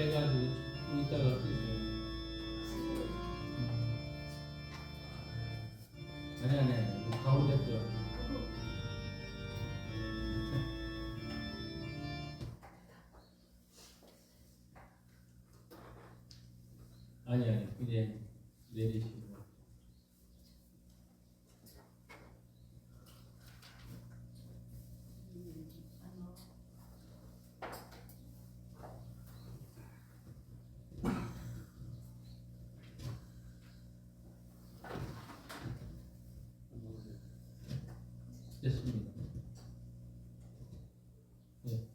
빼가지고 이따가 쓰세요. 아니 가운데 거. 아니 이제 내리시고. 됐습니다. 네.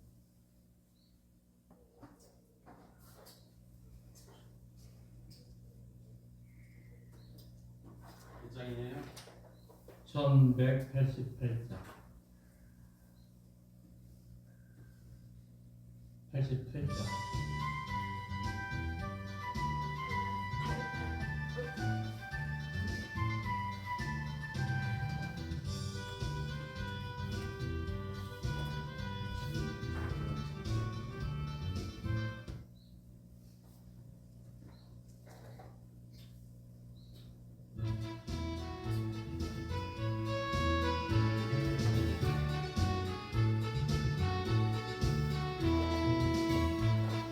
몇 장이에요? 1188장. 88장.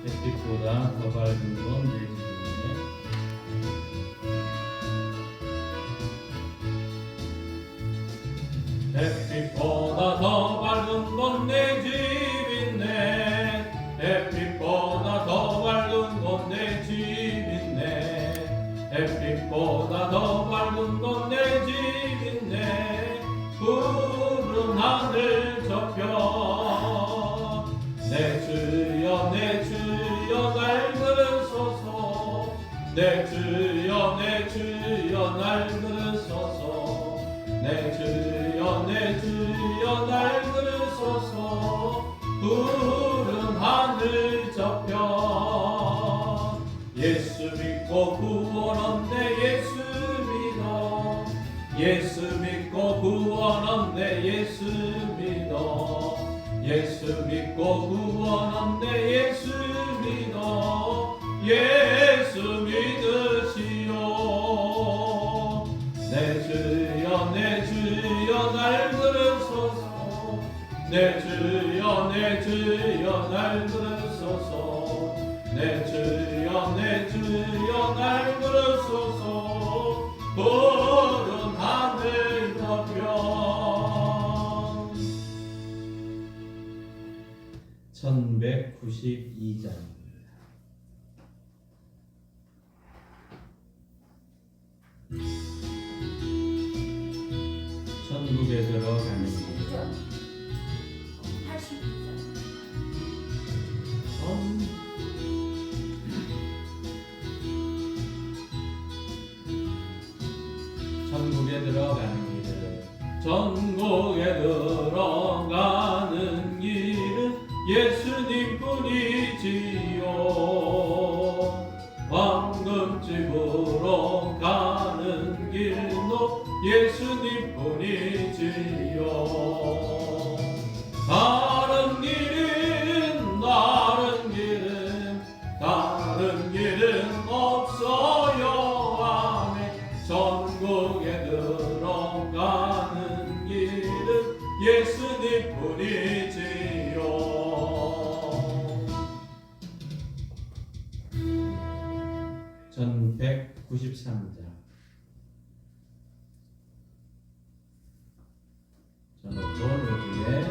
햇빛보다 더 밝은 건 내 집이네. 햇빛보다 더 밝은 건 내 집이네. 햇빛보다 더 밝은 건 내 집이네. 햇빛보다 더 밝은 건 내 집이네. 푸른 하늘 저편 내 주여 내 주여 날 들으소서. 내 주여 내 주여 날 들으소서. 내 주여 내 주여 날 들으소서. 푸른 하늘 저편 예수 믿고 구원 얻네. 예수 믿어. 예수 믿고 구원 얻네. 예수 믿어. 예수 믿고 구원 얻네. 예수 믿어. 예수 믿으시오. 내 주여 내 주여 날 들으소서. 내 주여 내 주여 날 들으소서. 내 주여 내 주여 날 들으소서. 푸른 하늘 저편 1192장입니다. 천국에 들어가는 길. 82장. 천국에 들어가는 길은 천국에 들어가는 길은 예수님뿐이지요. 황금집으로 가는 길도 예수님뿐이지요. 다른 길은 없어요. 아멘. 천국에 들어가는 길은 예수님뿐이지요. 1193장. 저 높은 우주에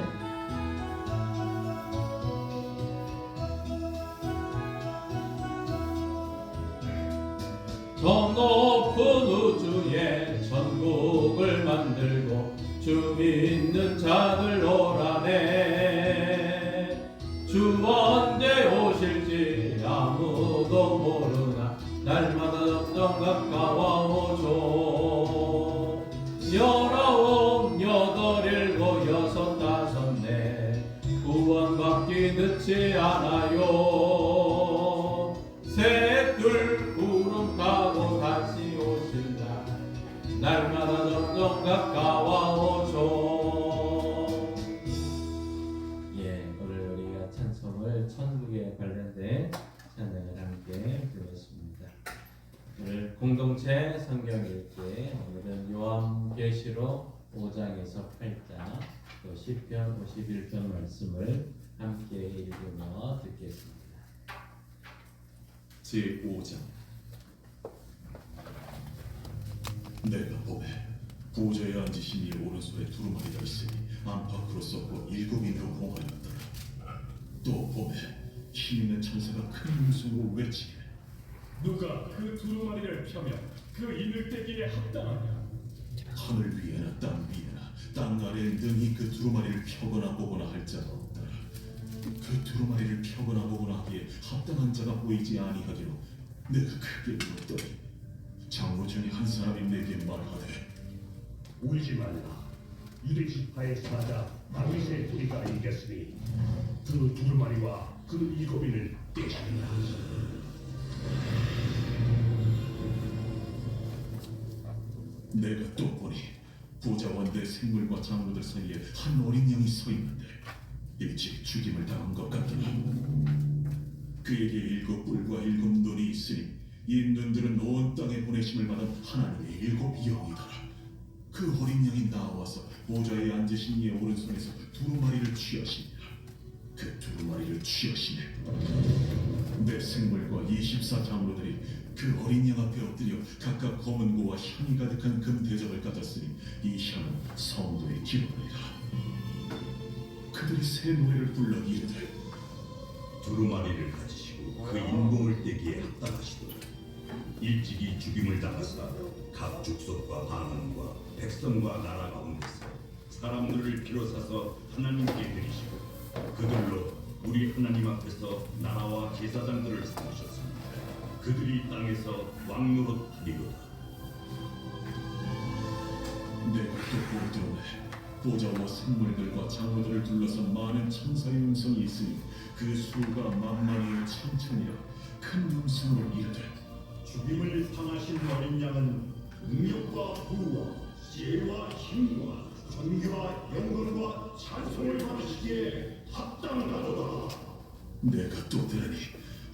저 높은 우주에 천국을 만들고 주 믿는 자들 오라네. 주 언제 오실지 아무도 모르나 날마다 점점 가까워오죠. 19, 8, 7, 6, 5, 구원받기 늦지 않아요. 셋둘 구름 타고 다시 오신다. 날마다 점점 가까워오죠. 예, 오늘 우리가 찬송을 천국에 관련된 찬양 공동체 성경 읽기 오늘은 요한계시록 5장에서 8장 또 시편 51편 말씀을 함께 읽으며 듣겠습니다. 제5장. 내가 보매 보좌에 앉으신 이의 오른손에 두루마리가 있으니 안팎으로 썩고 일곱 인으로 봉하였더라. 또 보매 힘있는 천사가 큰 음성으로 외치되 누가 그 두루마리를 펴면 그 이늘 떼기에 합당하냐? 하늘 위에나 땅 위에나 땅 아래에 능히 그 두루마리를 펴거나 보거나 할 자가 없더라. 그 두루마리를 펴거나 보거나 하기에 합당한 자가 보이지 아니하기로 내가 크게 울었더니 장로 중에 한 사람이 내게 말하되 울지 말라. 유대 지파의 사자 다윗의 뿌리가 이겼으니 그 두루마리와 그 일곱인을 떼자니라. 내가 또 보니 보좌와 내 생물과 장로들 사이에 한 어린 양이 서 있는데 일찍 죽임을 당한 것 같더라. 그에게 일곱 뿔과 일곱 눈이 있으니 이 눈들은 온 땅에 보내심을 받은 하나님의 일곱 영이더라. 그 어린 양이 나와서 보좌에 앉으신 이의 오른손에서 두루마리를 취하시니라. 그 두루마리를 취하시네. 내 생물과 24장로들이 그 어린 양 앞에 엎드려 각각 검은 고와 향이 가득한 금 대접을 가졌으니 이 향은 성도의 기름이라. 그들이 새 노래를 불러 이르되 두루마리를 가지시고 그 인공을 떼기에 합당하시도다. 일찍이 죽임을 당하사 각 족속과 방언과 백성과 나라 가운데서 사람들을 비로사서 하나님께 드리시고 그들로 우리 하나님 앞에서 나라와 제사장들을 삼으셨습니다. 그들이 땅에서 왕노릇 하리로다. 내가 또 보더니 보좌와 생물들과 장로들을 둘러서 많은 천사의 음성이 있으니 그 수가 만만히 천천이라 큰 음성으로 이르되 죽임을 당하신 어린 양은 능력과 부와 지혜와 힘과 존귀와 영광과 찬송을 받으시기에 합당하도다. 내가 또 들으니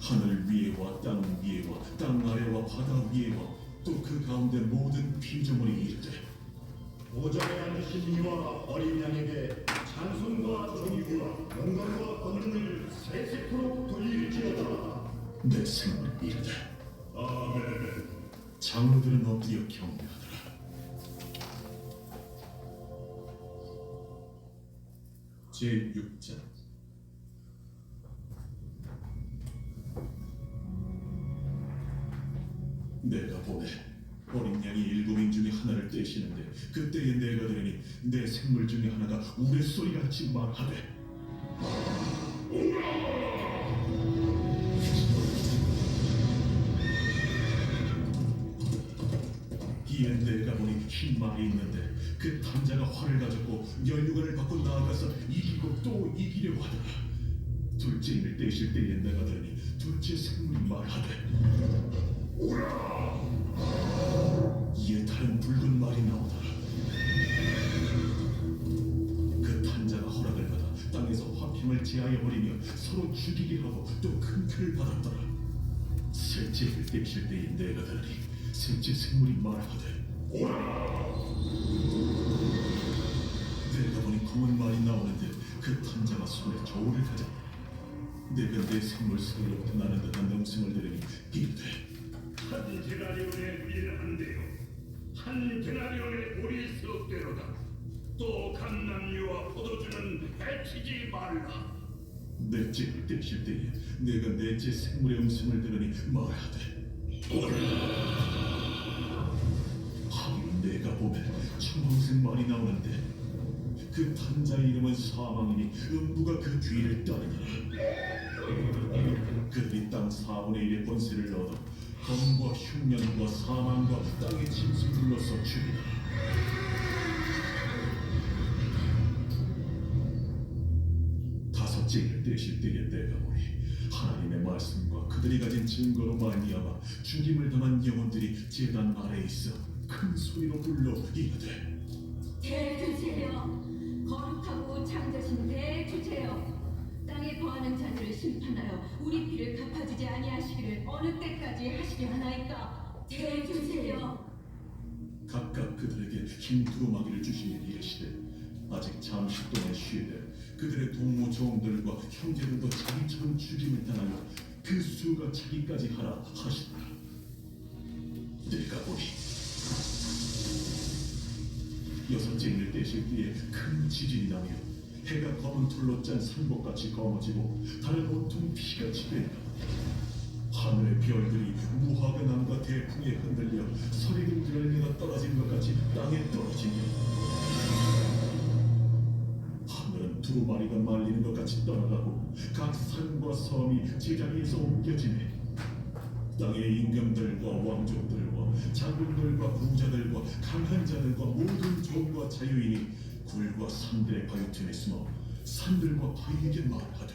하늘 위에와 땅 위에와 땅 아래와 바다 위에와 또 그 가운데 모든 피조물이 이르되 보좌에 앉으신 이와 어린 양에게 찬송과 존귀와 영광과 권능을 세세토록 돌릴지어다. 내 생물 이르되 아멘. 장로들은 엎드려 경배하더라. 제6장. 내가 보매 어린 양이 일곱인 중에 하나를 떼시는데 그때에 내가 들으니 내 생물 중에 하나가 우레소리같이 말하되 이에 내가 보니 흰 말이 있는데 그 탄자가 활을 가졌고 연유관을 받고 나아가서 이기고 또 이기려 하더라. 둘째 인을 떼실 때에 내가 들으니 둘째 생물이 말하되 이에 다른 붉은 말이 나오더라. 그 탄자가 허락을 받아 땅에서 화평을 제하여 버리며 서로 죽이게 하고 또 큰 표를 받았더라. 셋째 인을 떼실 때에 내가 들으니 셋째 생물이 말하되 내가 보니 검은 말이 나오는데 그 탄자가 손에 저울을 가졌다. 내가 내 생물 사이로부터 나는 듯한 음성을 들으니 이르되 한 데나리온의 밀 한 대요, 한 데나리온의 보리 석 대로다. 또 감남류와 포도주는 해치지 말라. 넷째 를 떼실 때에 내가 넷째 생물의 음성을 들으니 말하되 하긴 내가 보면 청홍색 말이 나오는데 그 탄자의 이름은 사망이니 음부가 그 뒤를 따르더라. 그들이 땅 4분의 1의 권세를 얻어 검과 흉년과 사망과 땅의 짐승 불러서 죽이더라. 다섯째 를 떼실 때에 내가 보니 하나님의 말씀과 그들이 가진 증거로 말미암아 죽임을 당한 영혼들이 제단 아래에 있어 큰 소리로 불러 이르되 대주제여, 거룩하고 창조신 대주제여, 땅에 거하는 자들을 심판하여 우리 피를 갚아주지 아니하시기를 어느 때까지 하시려 하나이까? 대주세요. 각각 그들에게 흰 두루마기를 주시며 이르시되 아직 잠시 동안 쉬되 그들의 동무 종들과 형제들도 자기처럼 죽임을 당하여 그 수가 자기까지 하라 하시더라. 내가 보니 여섯째 인을 떼실 때에 큰 지진이 나며 해가 검은 털로 짠 산복같이 검어지고 달은 온통 피같이 된다. 하늘의 별들이 무화과 나무가 대풍에 흔들려 서리금 열매가 떨어진 것 같이 땅에 떨어지며 하늘은 두루마리가 말리는 것 같이 떠나가고 각 산과 섬이 제자리에서 옮겨지네. 땅의 임금들과 왕족들과 장군들과 부자들과 강한 자들과 모든 종과 자유인이 굴과 산들의 바위틈에 숨어 산들과 바위에게 말하되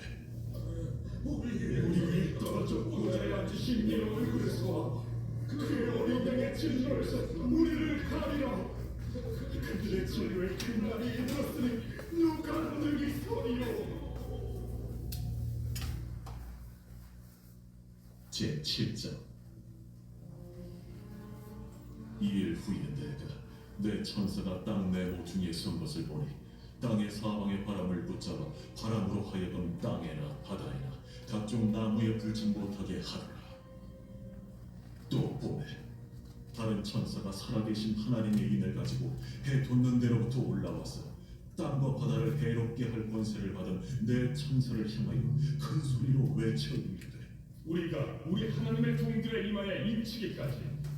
우리 떨어져 보좌에 앉으신 이의 얼굴에서 그의 어린 양의 진노에서 우리를 가리라. 그들의 진노의 그날이 이르렀으니 누가 누이소리요. 제7장. 2일 후에 내가 내 천사가 땅 내 모퉁이에 선 것을 보니 땅의 사방의 바람을 붙잡아 바람으로 하여금 땅에나 바다에나 각종 나무에 불지 못하게 하더라. 또 보매 다른 천사가 살아계신 하나님의 인을 가지고 해 돋는 데로부터 올라와서 땅과 바다를 해롭게 할 권세를 받은 내 천사를 향하여 큰 소리로 외쳐 이르되 우리가 우리 하나님의 종들의 이마에 인치기까지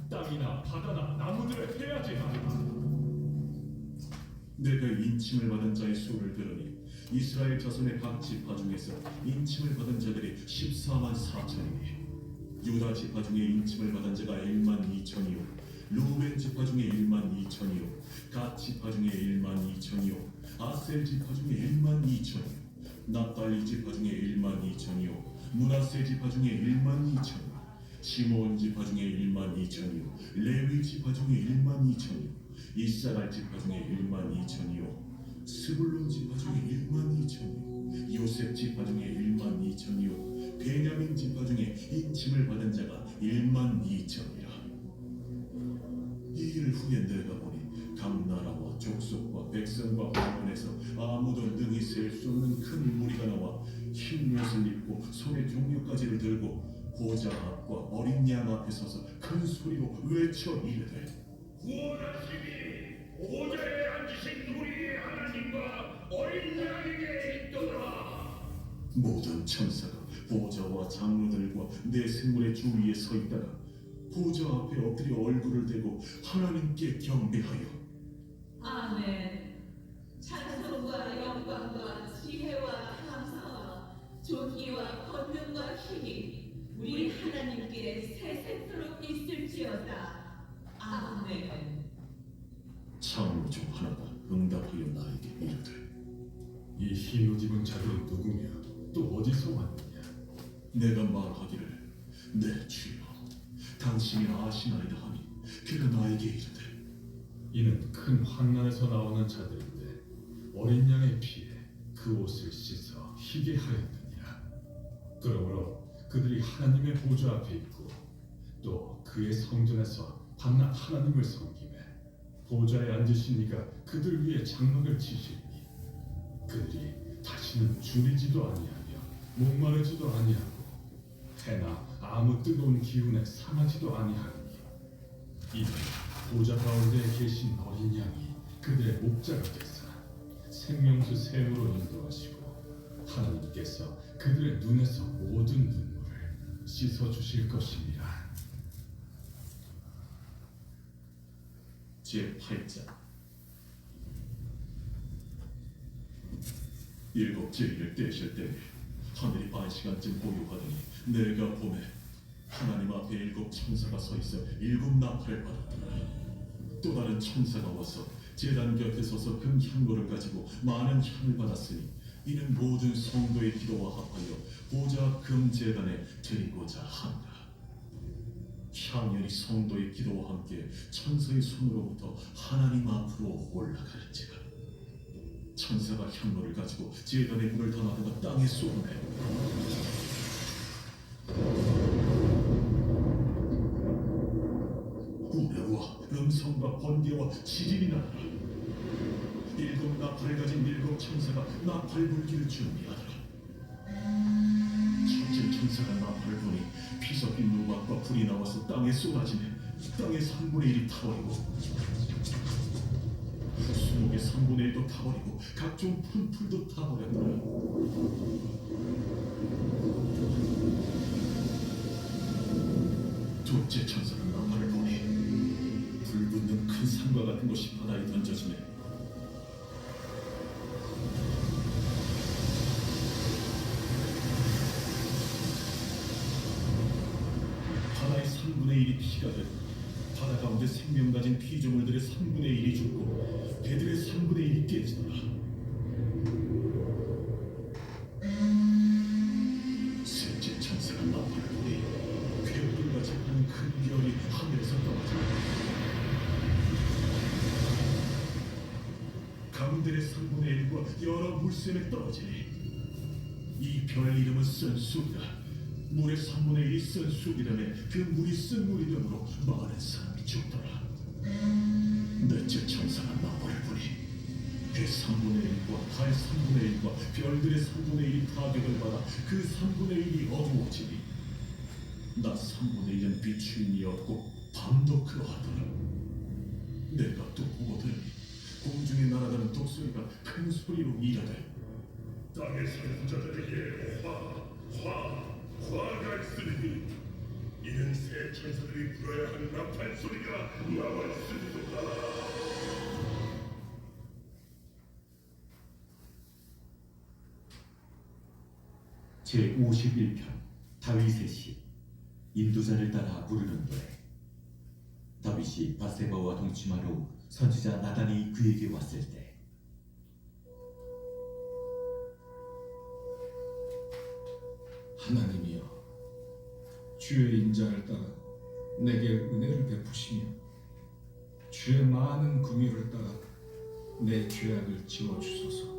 땅이나 바다나 나무들을 해야지 하리라. 내가 인침을 받은 자의 수를 들으니 이스라엘 자손의 각 지파 중에서 인침을 받은 자들이 14만 4천이니 유다 지파 중에 인침을 받은 자가 1만 2천이요 루벤 지파 중에 1만 2천이요 갓 지파 중에 1만 2천이요 아셀 지파 중에 1만 2천이요 납달리 지파 중에 1만 2천이요 므낫세 지파 중에 1만 2천이요 시므온 지파 중에 1만 2천이요 레위 지파 중에 1만 2천이요 이사갈 지파 중에 1만 2천이요 스불론 지파 중에 1만 2천이요 요셉 지파 중에 1만 2천이요 베냐민 지파 중에 인침을 받은 자가 1만 2천이라. 이 일 후에 내가 보니 각 나라와 족속과 백성과 방언에서 아무도 능히 셀 수 없는 큰 무리가 나와 흰 옷을 입고 손에 종려가지를 들고 보좌 앞과 어린 양 앞에 서서 큰 소리로 외쳐 이르되 구원하심이 보좌에 앉으신 우리의 하나님과 어린 양에게 있도다. 모든 천사가 보좌와 장로들과 내 생물의 주위에 서 있다가 보좌 앞에 엎드려 얼굴을 대고 하나님께 경배하여 아멘. 찬송과 영광과 지혜와 감사와 존귀와 권능과 힘이 우리 하나님께 세세토록 있을지어다. 아멘. 장로 중 하나가 응답하여 나에게 이르되 이 흰 옷 입은 자들은 누구냐? 또 어디서 왔느냐? 내가 말하기를 내 주여 당신이 아시나이다 하니 그가 나에게 이르되 이는 큰 환난에서 나오는 자들인데 어린 양의 피에 그 옷을 씻어 희게 하였느니라. 그러므로 그들이 하나님의 보좌 앞에 있고 또 그의 성전에서 밤낮 하나님을 섬기매 보좌에 앉으신 이가 그들 위에 장막을 치시니 그들이 다시는 줄이지도 아니하며 목마르지도 아니하고 해나 아무 뜨거운 기운에 상하지도 아니하니 이는 보좌 가운데 계신 어린 양이 그들의 목자가 되사 생명수 샘으로 인도하시고 하나님께서 그들의 눈에서 모든 눈물을 씻어 주실 것이니라. 제8장 일곱째 일을 떼실 때에 하늘이 반시간쯤 고요하더니 내가 보매 하나님 앞에 일곱 천사가 서 있어 일곱 나팔을 받았더라. 또 다른 천사가 와서 제단 곁에 서서 금 향로를 가지고 많은 향을 받았으니 이는 모든 성도의 기도와 합하여 보좌 금 제단에 드리고자 한다. 향연이 성도의 기도와 함께 천사의 손으로부터 하나님 앞으로 올라가는지라. 천사가 향로를 가지고 제단에 불을 담아다가 땅에 쏘매 지진이 나더라. 일곱 나팔을 가진 일곱 천사가 나팔 불기를 준비하더라. 첫째 천사가 나팔을 부니 피 섞인 누박과 불이 나와서 땅에 쏟아지며 땅의 3분의 1이 타버리고 수목의 3분의 1도 타버리고 각종 푸른 풀도 타버렸더라. 둘째 천사가 나팔을 부니 불 붙는 큰 산과 같은 것이 바다에 던져지며 바다의 3분의 1이 피가 되고 바다 가운데 생명 가진 피조물들의 3분의 1이 죽고 배들의 3분의 1이 깨지더라. 셋째 천사가 나팔을 부니 괴물같이 큰 별이 하늘에서 떨어진다. 가운데의 3분의 1과 여러 물샘에 떨어지니 이 별 이름은 쓴 쑥이다. 물의 3분의 1이 쓴 쑥이라며 그 물이 쓴 물이 되므로 많은 사람이 죽더라. 넷째 천사가 나팔을 부니 그 3분의 1과 달 3분의 1과 별들의 3분의 1이 타격을 받아 그 3분의 1이 어두워지니 낮 3분의 1은 비추임이 없고 밤도 그러하더라. 내가 또 보거든 공중에 날아가는 독수리가 큰 소리로 이르되 땅의 선자들에게 화가 있으니 이는 새 천사들이 불어야 하는 나팔 소리가 나왔습니다. 제51편 다윗의 시 인도자를 따라 부르는 노래. 다윗이 바세바와 동침하러 선지자 나단이 그에게 왔을 때 하나님이여, 주의 인자를 따라 내게 은혜를 베푸시며 주의 많은 긍휼을 따라 내 죄악을 지워주소서.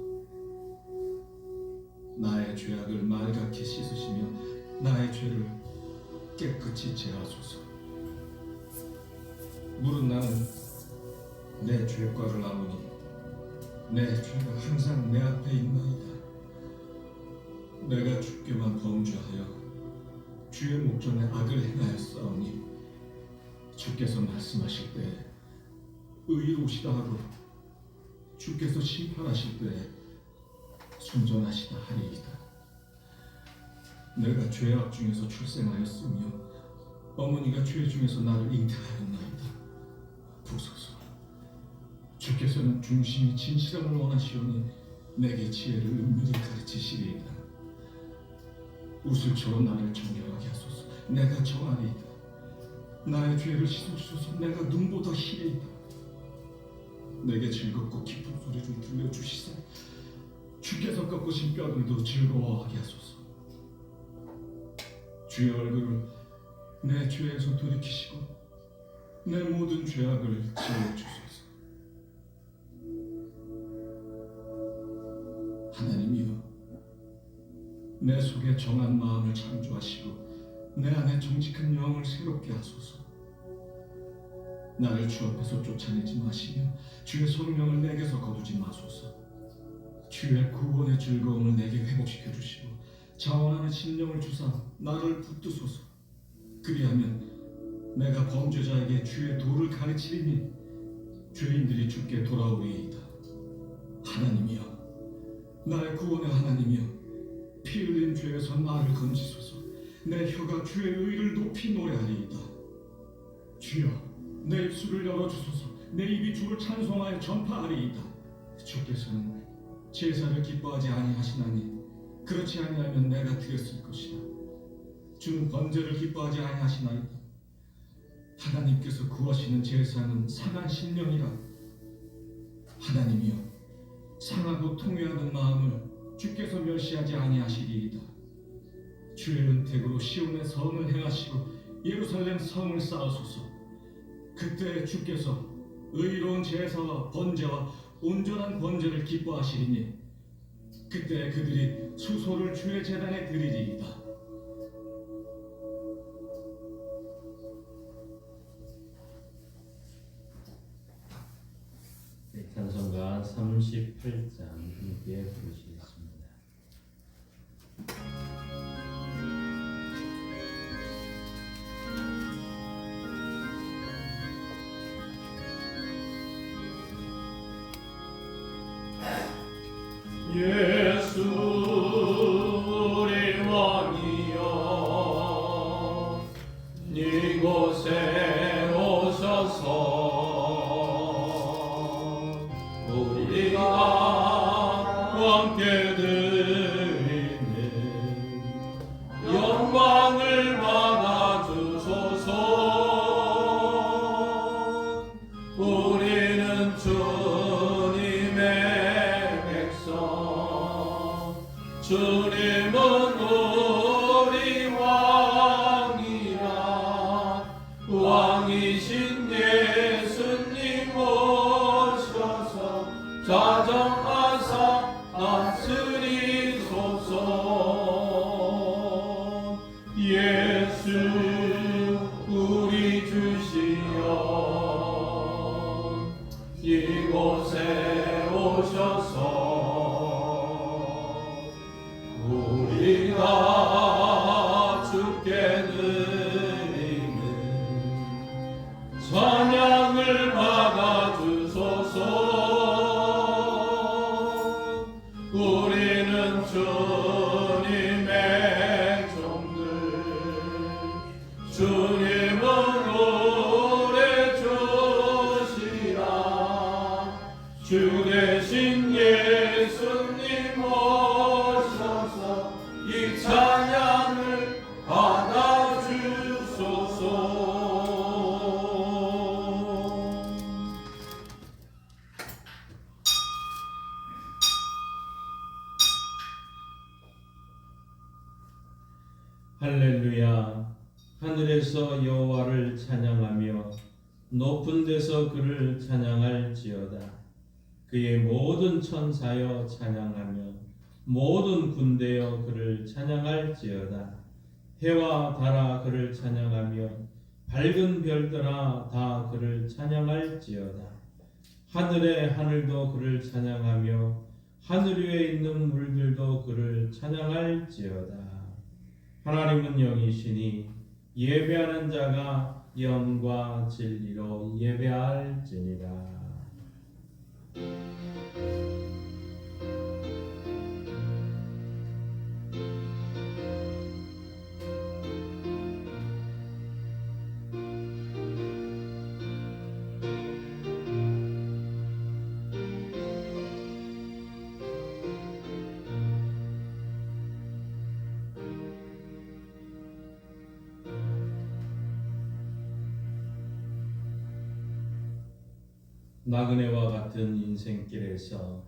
나의 죄악을 말갛게 씻으시며 나의 죄를 깨끗이 제하소서. 물은 나는 내 죄과를 아노니 내 죄가 항상 내 앞에 있나이다. 내가 주께만 범죄하여 주의 목전에 악을 행하였사오니 주께서 말씀하실 때 의로우시다 하고 주께서 심판하실 때 순전하시다 하리이다. 내가 죄악 중에서 출생하였으며 어머니가 죄 중에서 나를 잉태하였나이다. 보소서, 주께서는 중심이 진실함을 원하시오니 내게 지혜를 은밀히 가르치시리이다. 우슬처럼 나를 정결하게 하소서. 내가 정하리이다. 나의 죄를 씻어주소서. 내가 눈보다 희리이다. 내게 즐겁고 기쁜 소리를 들려주시사 주께서 꺾으신 뼈들도 즐거워하게 하소서. 주의 얼굴을 내 죄에서 돌이키시고 내 모든 죄악을 지워주소서. 하나님이여, 내 속에 정한 마음을 창조하시고 내 안에 정직한 영을 새롭게 하소서. 나를 주 앞에서 쫓아내지 마시며 주의 성령을 내게서 거두지 마소서. 주의 구원의 즐거움을 내게 회복시켜 주시고 자원하는 심령을 주사 나를 붙드소서. 그리하면 내가 범죄자에게 주의 도를 가르치리니 죄인들이 주께 돌아오리이다. 하나님이여, 나의 구원의 하나님이여, 피 흘린 죄에서 나를 건지소서. 내 혀가 주의 의를 높이 노래하리이다. 주여, 내 입술을 열어주소서. 내 입이 주를 찬송하여 전파하리이다. 주께서는 제사를 기뻐하지 아니하시나니 그렇지 아니하면 내가 드렸을 것이다. 주는 번제를 기뻐하지 아니하시나이다. 하나님께서 구하시는 제사는 상한 심령이라. 하나님이여, 상하고 통회하는 마음을 주께서 멸시하지 아니하시리이다. 주의 은택으로 시온의 성을 행하시고 예루살렘 성을 쌓으소서. 그때 주께서 의로운 제사와 번제와 온전한 번제를 기뻐하시리니 그때 그들이 수소를 주의 제단에 드리리이다. 38장 함께 부르시겠습니다. 예수 우리 왕이여 이곳에 오셔서 우리가 함께 드리는 영광을 받아 주소서. 우리는 주님의 백성, 주님은 우리 왕이라. 왕이신 예수님 오셔서 자정하사 다스리소서. 예수 우리 주시여 이곳에 오셔서 우리가 주께 드리는 찬양을 받아 주소서. 우리는 주님의 종들, 주님은 우리 주시라. 주 대신 예수님 오셔서 이 찬양을 받아 주소서. 할렐루야. 하늘에서 여호와를 찬양하며 높은 데서 그를 찬양할지어다. 그의 모든 천사여 찬양하며 모든 군대여 그를 찬양할지어다. 해와 달아 그를 찬양하며 밝은 별들아 다 그를 찬양할지어다. 하늘의 하늘도 그를 찬양하며 하늘 위에 있는 물들도 그를 찬양할지어다. 하나님은 영이시니 예배하는 자가 영과 진리로 예배할지니라. 나그네와 같은 인생길에서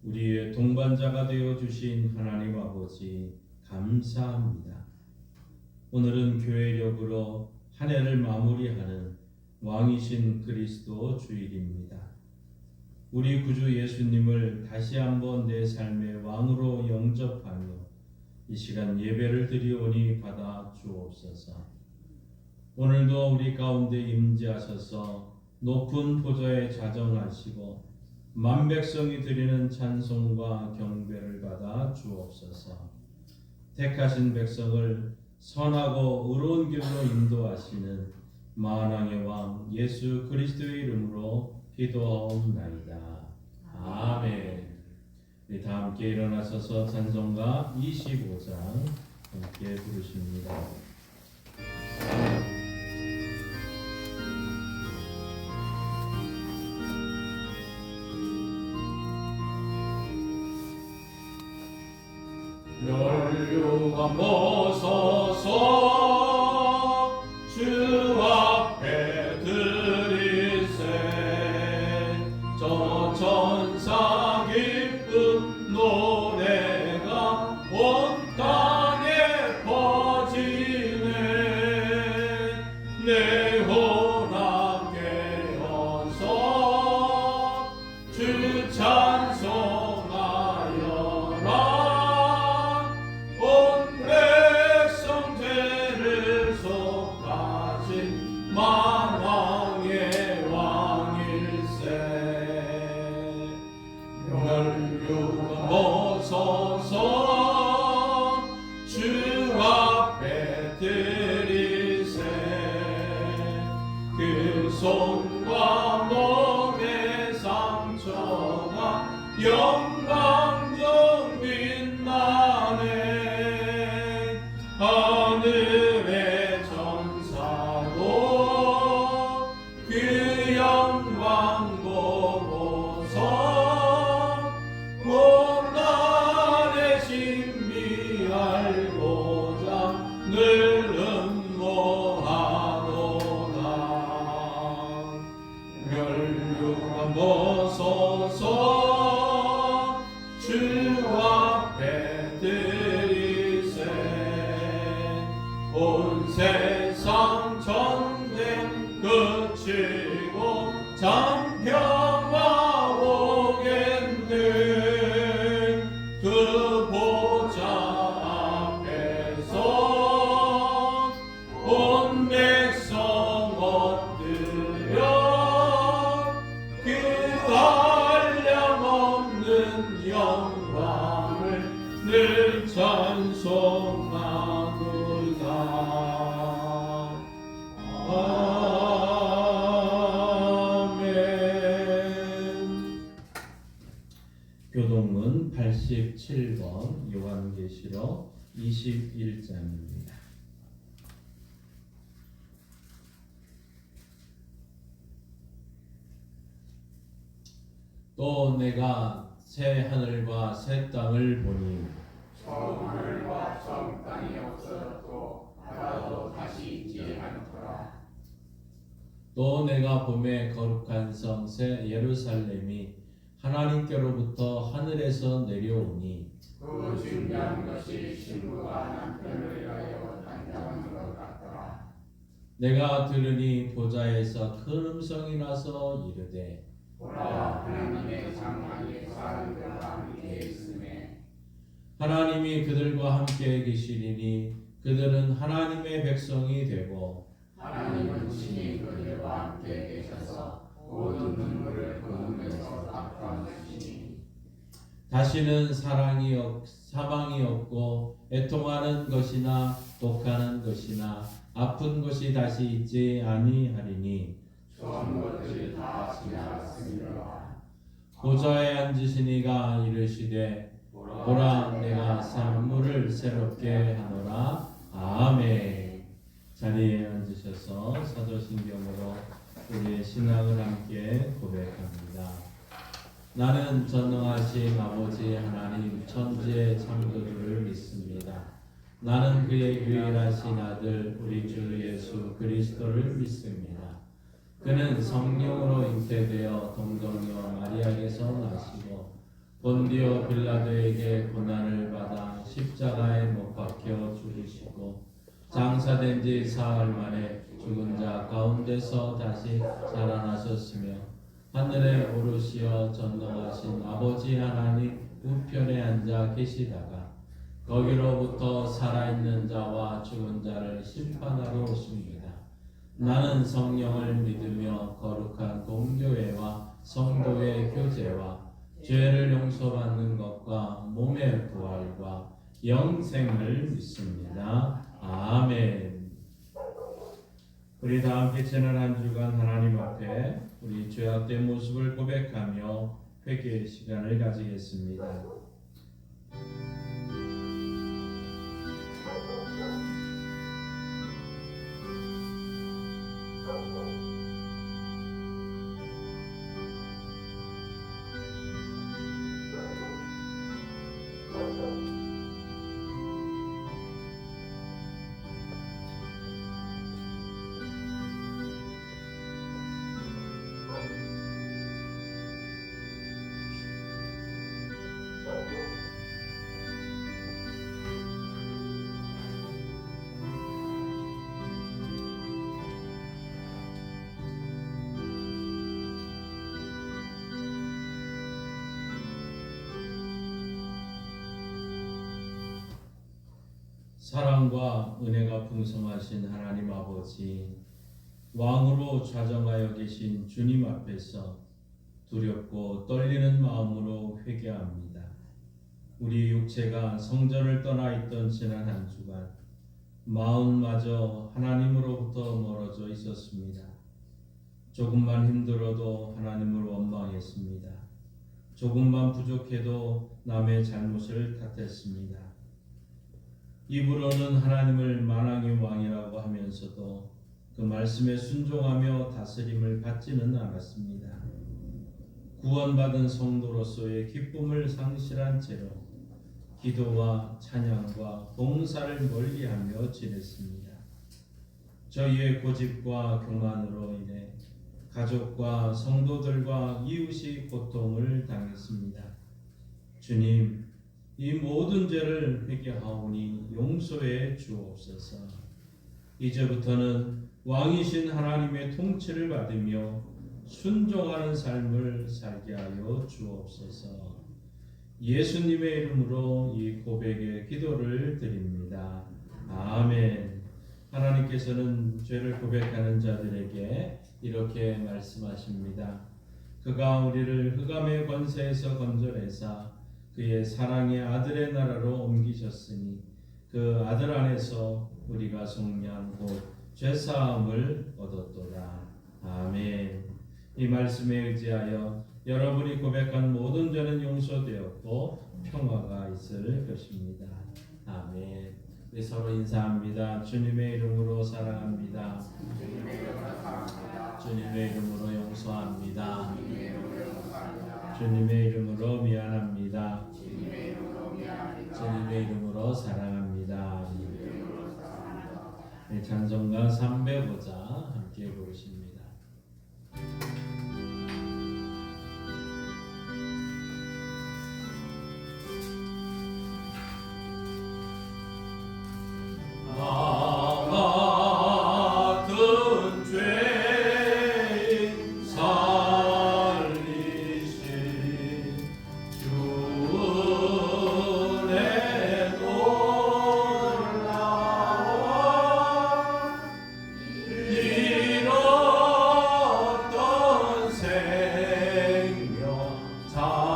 우리의 동반자가 되어 주신 하나님 아버지 감사합니다. 오늘은 교회력으로 한 해를 마무리하는 왕이신 그리스도 주일입니다. 우리 구주 예수님을 다시 한번 내 삶의 왕으로 영접하며 이 시간 예배를 드리오니 받아 주옵소서. 오늘도 우리 가운데 임재하셔서 높은 보좌에 자정하시고 만백성이 드리는 찬송과 경배를 받아 주옵소서. 택하신 백성을 선하고 의로운 길로 인도하시는 만왕의 왕 예수 그리스도의 이름으로 기도하옵나이다. 아멘. 우리 다 함께 일어나셔서 찬송가 25장 함께 부르십니다. 멸류관 벗어서 주 앞에 드리세. 저 천사 기쁜 노래가 온 땅에 퍼지네. 내 혼합 깨어서 주 찬송하여라. 온 백성 그 손과 몸의 상처가 영광 중 빛나네. 하늘의 천사도 그 영광 보고서 고난의 신비 알고자 늘 음모하도다. 멸류관 보소서 주 앞에 드리세. 온 세상 전쟁 그치고 장평화 오겠네. 그 보좌 앞에서 온 백성 엎드려 그 한량없는 영광을 늘 찬송하도다. 아멘. 교동문 87번 요한계시록 21장입니다. 또 내가 새 하늘과 새 땅을 보니 처음 하늘과 처음 땅이 없어졌고 바다도 다시 있지 않더라. 또 내가 봄에 거룩한 성 새 예루살렘이 하나님께로부터 하늘에서 내려오니 그 준비한 것이 신부가 남편을 위하여 단장한 것 같더라. 내가 들으니 보좌에서 큰 음성이 나서 이르되 보라, 하나님의 장막이 사람들과 함께 있음에 하나님이 그들과 함께 계시리니 그들은 하나님의 백성이 되고 하나님은 친히 그들과 함께 계셔서 모든 눈물을 그 눈에서 닦아주시니 다시는 사망이 없고 애통하는 것이나 독하는 것이나 아픈 것이 다시 있지 아니하리니 처음 것들이 다 지나갔습니다. 보좌에 앉으신 이가 이르시되 보라 내가 만물을 새롭게 하노라. 아멘. 자리에 앉으셔서 사도신경으로 우리의 신앙을 함께 고백합니다. 나는 전능하신 아버지 하나님 천지의 창조주를 믿습니다. 나는 그의 유일하신 아들 우리 주 예수 그리스도를 믿습니다. 그는 성령으로 잉태되어 동정녀 마리아에게서 나시고 본디오 빌라도에게 고난을 받아 십자가에 못 박혀 죽으시고 장사된 지 사흘 만에 죽은 자 가운데서 다시 살아나셨으며 하늘에 오르시어 전능하신 아버지 하나님 우편에 앉아 계시다가 거기로부터 살아있는 자와 죽은 자를 심판하러 오십니다. 나는 성령을 믿으며 거룩한 공교회와 성도의 교제와 죄를 용서받는 것과 몸의 부활과 영생을 믿습니다. 아멘. 우리 다 함께 지난 한 주간 하나님 앞에 우리 죄악된 모습을 고백하며 회개의 시간을 가지겠습니다. 사랑과 은혜가 풍성하신 하나님 아버지, 왕으로 좌정하여 계신 주님 앞에서 두렵고 떨리는 마음으로 회개합니다. 우리 육체가 성전을 떠나 있던 지난 한 주간 마음마저 하나님으로부터 멀어져 있었습니다. 조금만 힘들어도 하나님을 원망했습니다. 조금만 부족해도 남의 잘못을 탓했습니다. 입으로는 하나님을 만왕의 왕이라고 하면서도 그 말씀에 순종하며 다스림을 받지는 않았습니다. 구원받은 성도로서의 기쁨을 상실한 채로 기도와 찬양과 봉사를 멀리하며 지냈습니다. 저희의 고집과 교만으로 인해 가족과 성도들과 이웃이 고통을 당했습니다. 주님, 이 모든 죄를 회개하오니 용서해 주옵소서. 이제부터는 왕이신 하나님의 통치를 받으며 순종하는 삶을 살게 하여 주옵소서. 예수님의 이름으로 이 고백의 기도를 드립니다. 아멘. 하나님께서는 죄를 고백하는 자들에게 이렇게 말씀하십니다. 그가 우리를 흑암의 권세에서 건져내사 그의 사랑의 아들의 나라로 옮기셨으니 그 아들 안에서 우리가 속량 곧 죄사함을 얻었도다. 아멘. 이 말씀에 의지하여 여러분이 고백한 모든 죄는 용서되었고 평화가 있을 것입니다. 아멘. 우리 서로 인사합니다. 주님의 이름으로 사랑합니다. 주님의 이름으로 용서합니다. 주님의 이름으로 미안합니다. 주님의 이름으로 사랑합니다. 네, 찬송가 305자 함께 부르십니다. 같은 죄인 살리신 주의 놀라워 잃었던 생명 찾았고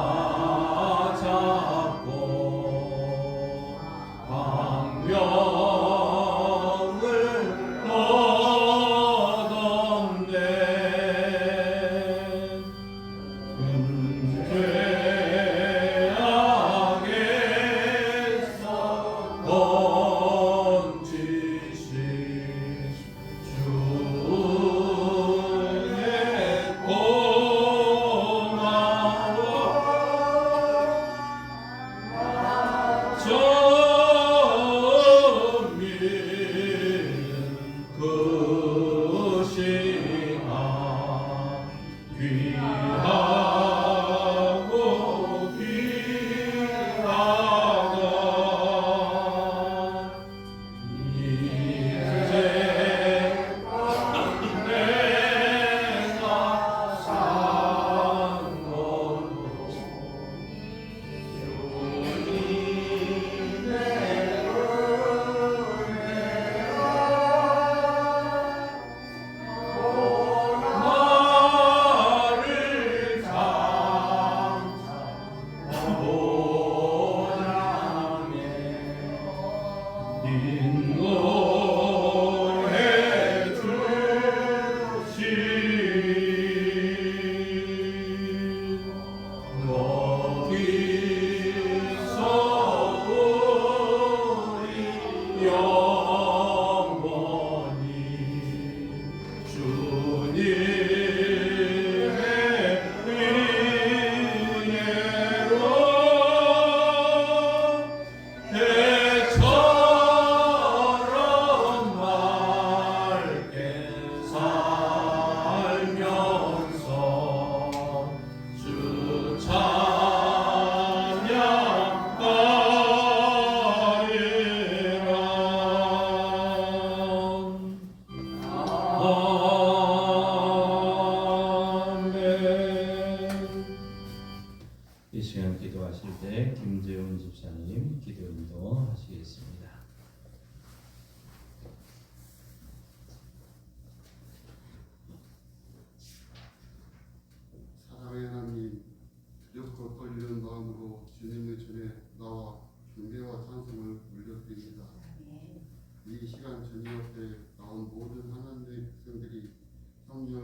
광명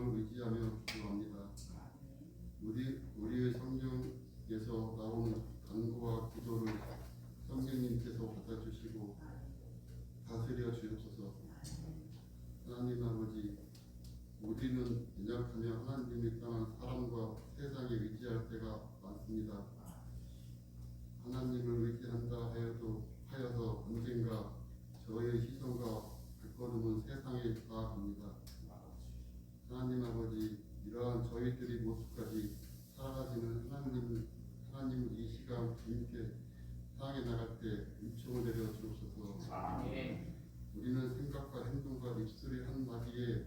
성령을 의지하며 기도합니다. 우리의 성령에서 나오는 간구와 기도를 성령님께서 받아주시고 다스려 주옵소서. 하나님 아버지, 우리는 연약하며 하나님을 떠난 사람과 세상에 의지할 때가 많습니다. 하나님을 의지한다 하여서 언젠가 저의 시선과 발걸음은 세상에 닿아갑니다. 하나님 아버지, 이러한 저희들이 모습까지 살아가시는 하나님을 이 시간 주님께 사랑해 나갈 때 은총을 내려 주옵소서. 우리는 생각과 행동과 입술의 한마디에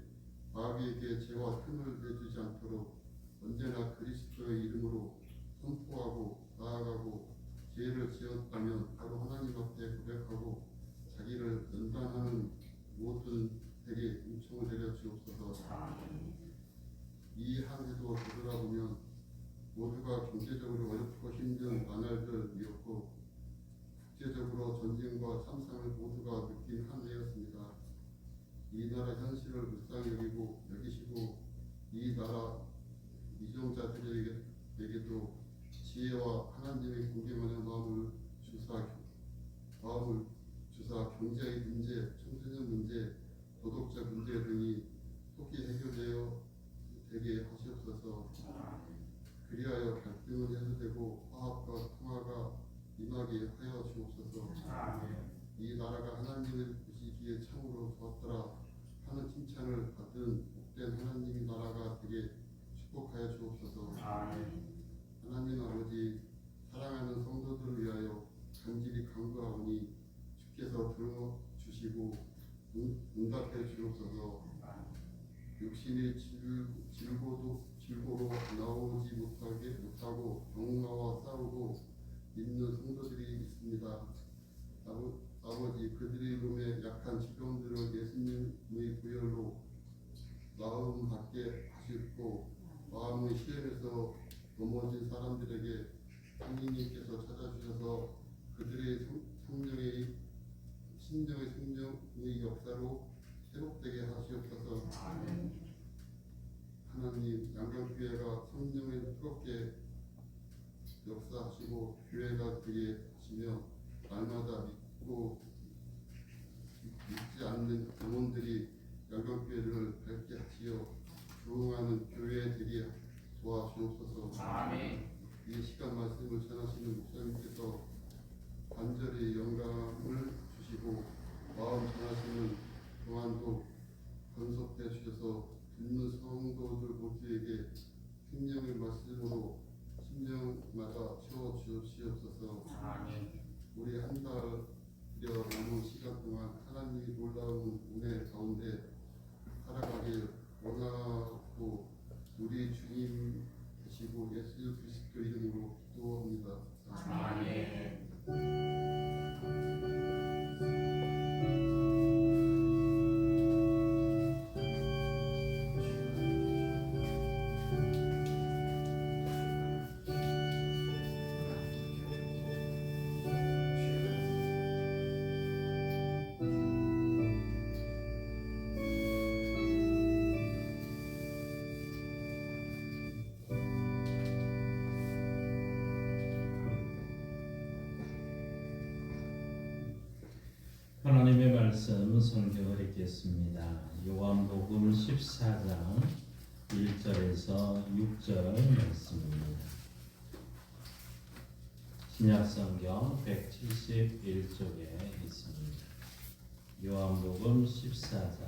마귀에게 죄와 흠을 내주지 않도록 언제나 그리스도의 이름으로 선포하고 나아가고 죄를 지었다면 바로 하나님 앞에 고백하고 자기를 연단하는 모든 에게 은총을 내려 주옵소서. 이 한 해도 되돌아보면 모두가 경제적으로 어렵고 힘든 나날들이었고 국제적으로 전쟁과 참상을 모두가 느낀 한 해였습니다. 이 나라 현실을 불쌍히 여기시고 이 나라 이정자들에게도 지혜와 하나님의 공경하는 마음을 주사 경제의 문제, 청소년 문제, 도덕적 문제 등이 속히 해결되어 되게 하시옵소서. 그리하여 갈등은 해소되고 화합과 평화가 임하게 하여 주옵소서. 이 나라가 하나님을 보시기에 참으로 좋았더라 하는 칭찬을 받은 복된 하나님의 나라가 되게 축복하여 주옵소서. 하나님 아버지, 사랑하는 성도들을 위하여 간절히 간구하오니 주께서 들어주시고 응답해 주옵소서. 육신이 질고로 나오지 못하고 병마와 싸우고 있는 성도들이 있습니다. 아버지, 그들의 몸에 약한 질병들을 예수님의 부혈로 나음 받게 하시고 마음의 시험에서 넘어진 사람들에게 하나님께서 찾아주셔서 그들의 심령의 성령의 역사로 회복되게 하시옵소서. 하나님, 양강교회가 성령을 뜨겁게 역사하시고 교회가 되게 하시며 날마다 믿지 않는 영혼들이 양강교회를 밝게 하시어 부흥하는 교회 되게 도와주옵소서. 이 시간 말씀을 전하시는 목사님께서 간절히 영감을 주시고 마음 전하시는 동안도 건속해 주셔서 듣는 성도들 모두에게 생명의 말씀으로 심령마다 채워 주시옵소서. 우리 한 달여 남은 시간 동안 하나님의 놀라운 은혜 가운데 살아가길 원하고 우리 주님 되시고 예수 그리스도 이름으로 기도합니다. 아멘. 하나님의 말씀 성경을 읽겠습니다. 요한복음 14장 1절에서 6절 말씀입니다. 신약성경 171쪽에 있습니다. 요한복음 14장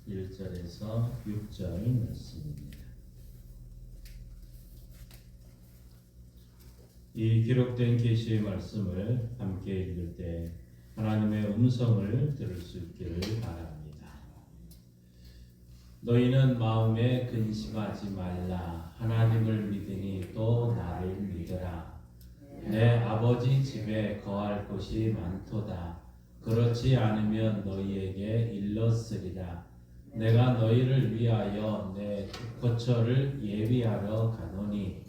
1절에서 6절 말씀입니다. 이 기록된 계시의 말씀을 함께 읽을 때 하나님의 음성을 들을 수 있기를 바랍니다. 너희는 마음에 근심하지 말라. 하나님을 믿으니 또 나를 믿으라. 내 아버지 집에 거할 곳이 많도다. 그렇지 않으면 너희에게 일렀으리라. 내가 너희를 위하여 내 거처를 예비하러 가노니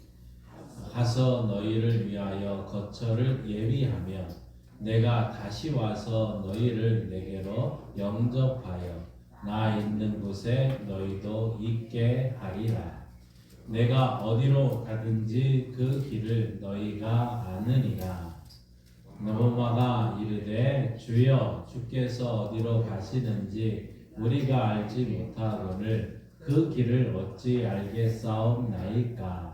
가서 너희를 위하여 거처를 예비하면 내가 다시 와서 너희를 내게로 영접하여 나 있는 곳에 너희도 있게 하리라. 내가 어디로 가든지 그 길을 너희가 아느니라. 노마가 이르되 주여 주께서 어디로 가시는지 우리가 알지 못하거늘 그 길을 어찌 알겠사옵나이까.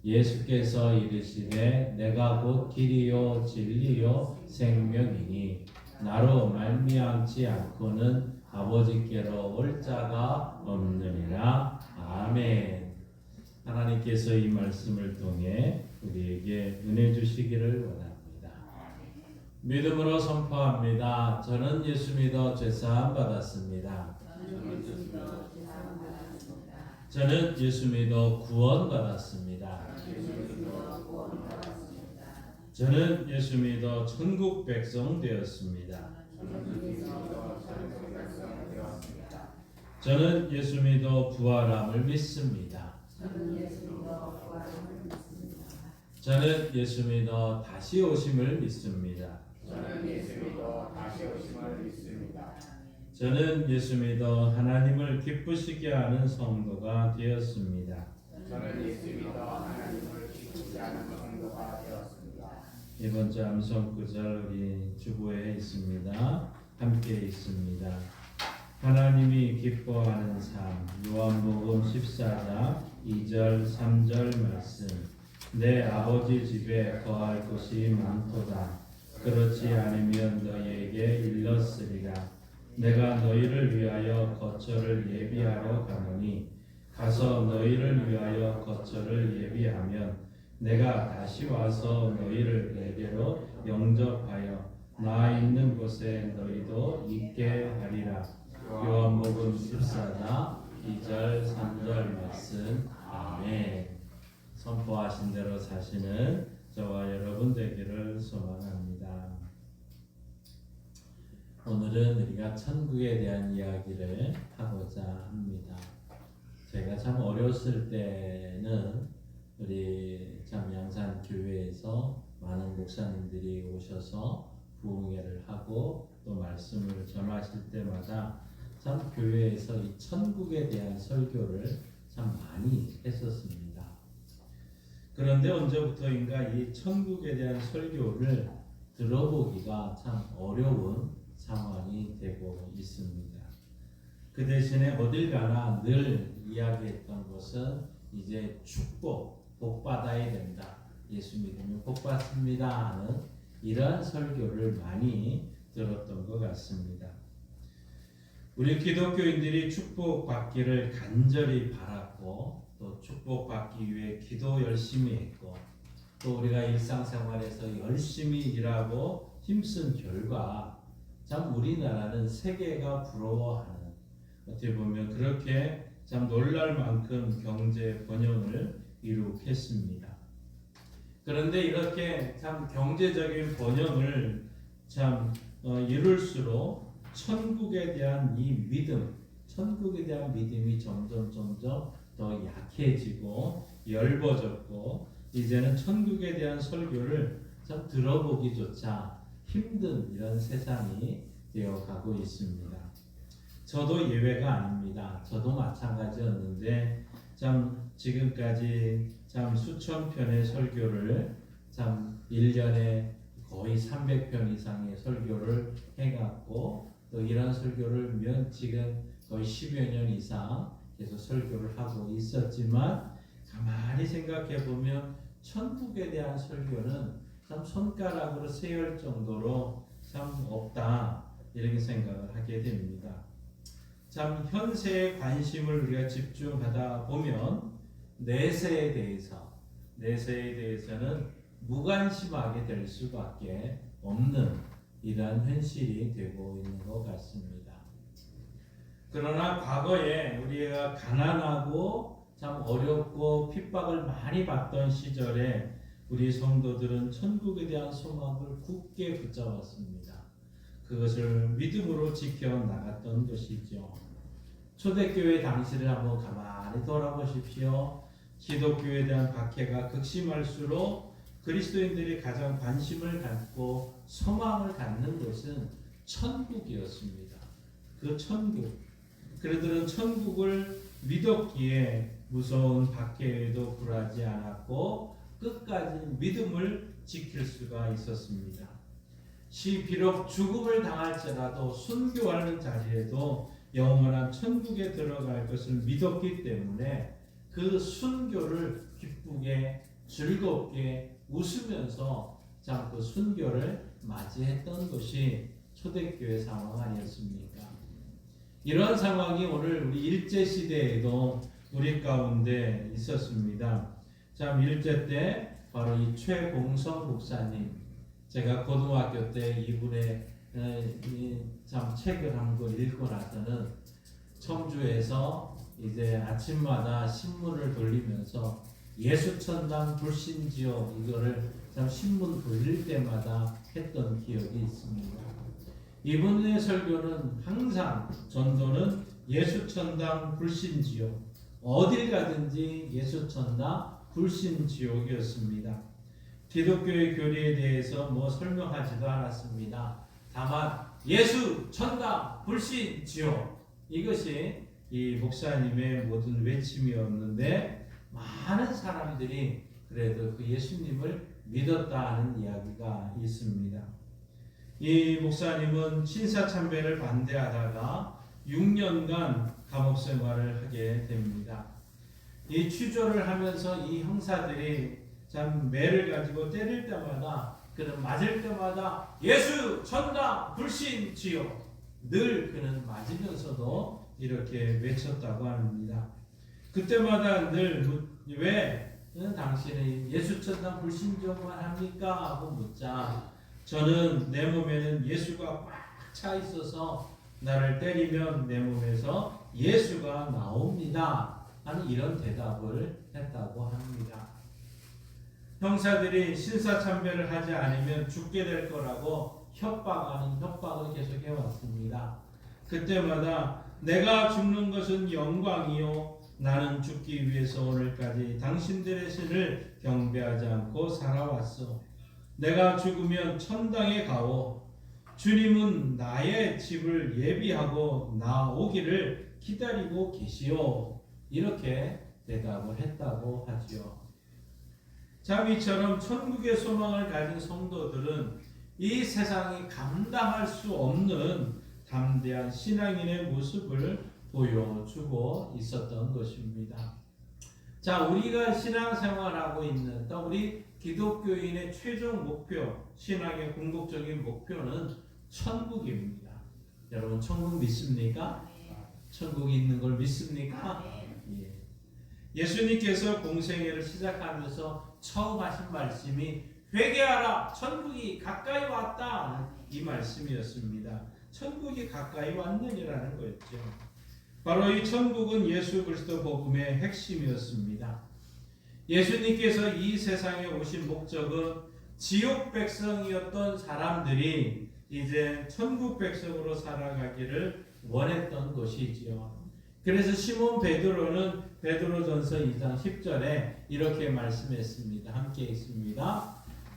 예수께서 이르시되 내가 곧 길이요 진리요 생명이니 나로 말미암지 않고는 아버지께로 올 자가 없느니라. 아멘. 하나님께서 이 말씀을 통해 우리에게 은혜 주시기를 원합니다. 믿음으로 선포합니다. 저는 예수 믿어 죄사함 받았습니다. 저는 예수 믿어 구원 받았습니다. 저는 예수 믿어 천국 백성 되었습니다. 저는 예수 믿어 부활함을 믿습니다. 저는 예수 믿어 다시 오심을 믿습니다. 저는 예수 믿어 하나님을 기쁘시게 하는 성도가 되었습니다. 이번 주 암송 구절 우리 주보에 있습니다. 함께 있습니다. 하나님이 기뻐하는 삶. 요한복음 14장 2절 3절 말씀. 내 아버지 집에 거할 곳이 많도다. 그렇지 않으면 너희에게 일렀으리라. 내가 너희를 위하여 거처를 예비하러 가노니 가서 너희를 위하여 거처를 예비하면 내가 다시 와서 너희를 내게로 영접하여 나 있는 곳에 너희도 있게 하리라. 요한복음 14장 2절 3절 말씀. 아멘. 선포하신 대로 사시는 저와 여러분 되기를 소망합니다. 오늘은 우리가 천국에 대한 이야기를 하고자 합니다. 제가 참 어렸을 때는 우리 참 양산 교회에서 많은 목사님들이 오셔서 부흥회를 하고 또 말씀을 전하실 때마다 참 교회에서 이 천국에 대한 설교를 참 많이 했었습니다. 그런데 언제부터인가 이 천국에 대한 설교를 들어보기가 참 어려운 상황이 되고 있습니다. 그 대신에 어딜 가나 늘 이야기했던 것은 이제 축복, 복 받아야 된다. 예수 믿으면 복 받습니다 하는 이러한 설교를 많이 들었던 것 같습니다. 우리 기독교인들이 축복 받기를 간절히 바랐고 또 축복 받기 위해 기도 열심히 했고 또 우리가 일상생활에서 열심히 일하고 힘쓴 결과 참 우리나라는 세계가 부러워하는 어떻게 보면 그렇게 참 놀랄 만큼 경제 번영을 이룩했습니다. 그런데 이렇게 참 경제적인 번영을 참 이룰수록 천국에 대한 이 믿음, 천국에 대한 믿음이 점점 더 약해지고 엷어졌고 이제는 천국에 대한 설교를 참 들어보기조차 힘든 이런 세상이 되어가고 있습니다. 저도 예외가 아닙니다. 저도 마찬가지였는데 참 지금까지 참 수천 편의 설교를 참 1년에 거의 300편 이상의 설교를 해갔고 또 이런 설교를 지금 거의 10여 년 이상 계속 설교를 하고 있었지만 가만히 생각해 보면 천국에 대한 설교는 참 손가락으로 세열 정도로 참 없다 이렇게 생각을 하게 됩니다. 참 현세에 관심을 우리가 집중하다 보면 내세에 대해서는 무관심하게 될 수밖에 없는 이러한 현실이 되고 있는 것 같습니다. 그러나 과거에 우리가 가난하고 참 어렵고 핍박을 많이 받던 시절에 우리 성도들은 천국에 대한 소망을 굳게 붙잡았습니다. 그것을 믿음으로 지켜나갔던 것이죠. 초대교회 당시를 한번 가만히 돌아보십시오. 기독교에 대한 박해가 극심할수록 그리스도인들이 가장 관심을 갖고 소망을 갖는 것은 천국이었습니다. 그 천국. 그들은 천국을 믿었기에 무서운 박해에도 굴하지 않았고 끝까지 믿음을 지킬 수가 있었습니다. 비록 죽음을 당할지라도 순교하는 자리에도 영원한 천국에 들어갈 것을 믿었기 때문에 그 순교를 기쁘게 즐겁게 웃으면서 참 그 순교를 맞이했던 것이 초대교회 상황 아니었습니까? 이런 상황이 오늘 우리 일제 시대에도 우리 가운데 있었습니다. 참 일제 때 바로 이 최공성 목사님, 제가 고등학교 때 이분의 참 책을 한 권 읽고 나서는 청주에서 이제 아침마다 신문을 돌리면서 예수천당 불신지요 이거를 참 신문 돌릴 때마다 했던 기억이 있습니다. 이분의 설교는 항상 전도는 예수천당 불신지요, 어딜 가든지 예수천당 불신지옥이었습니다. 기독교의 교리에 대해서 뭐 설명하지도 않았습니다. 다만 예수 천당 불신 지옥, 이것이 이 목사님의 모든 외침이었는데 많은 사람들이 그래도 그 예수님을 믿었다는 이야기가 있습니다. 이 목사님은 신사참배를 반대하다가 6년간 감옥 생활을 하게 됩니다. 이 취조를 하면서 이 형사들이 참 매를 가지고 때릴 때마다, 그는 맞을 때마다 예수 천당 불신 지옥, 늘 그는 맞으면서도 이렇게 외쳤다고 합니다. 그때마다 늘 왜 당신은 예수 천당 불신 지옥만 합니까? 하고 묻자, 저는 내 몸에는 예수가 꽉 차 있어서 나를 때리면 내 몸에서 예수가 나옵니다 하는 이런 대답을 했다고 합니다. 형사들이 신사참배를 하지 않으면 죽게 될 거라고 협박하는 협박을 계속해 왔습니다. 그때마다 내가 죽는 것은 영광이요, 나는 죽기 위해서 오늘까지 당신들의 신을 경배하지 않고 살아왔어. 내가 죽으면 천당에 가오. 주님은 나의 집을 예비하고 나 오기를 기다리고 계시오. 이렇게 대답을 했다고 하지요. 참 이처럼 천국의 소망을 가진 성도들은 이 세상이 감당할 수 없는 담대한 신앙인의 모습을 보여주고 있었던 것입니다. 자, 우리가 신앙생활하고 있는 또 우리 기독교인의 최종 목표, 신앙의 궁극적인 목표는 천국입니다. 여러분 천국 믿습니까? 천국이 있는 걸 믿습니까? 예. 예수님께서 공생애를 시작하면서 처음 하신 말씀이 회개하라, 천국이 가까이 왔다, 이 말씀이었습니다. 천국이 가까이 왔느니라는 거였죠. 바로 이 천국은 예수 그리스도 복음의 핵심이었습니다. 예수님께서 이 세상에 오신 목적은 지옥 백성이었던 사람들이 이제 천국 백성으로 살아가기를 원했던 것이지요. 그래서 시몬 베드로는 베드로전서 2장 10절에 이렇게 말씀했습니다. 함께 읽습니다.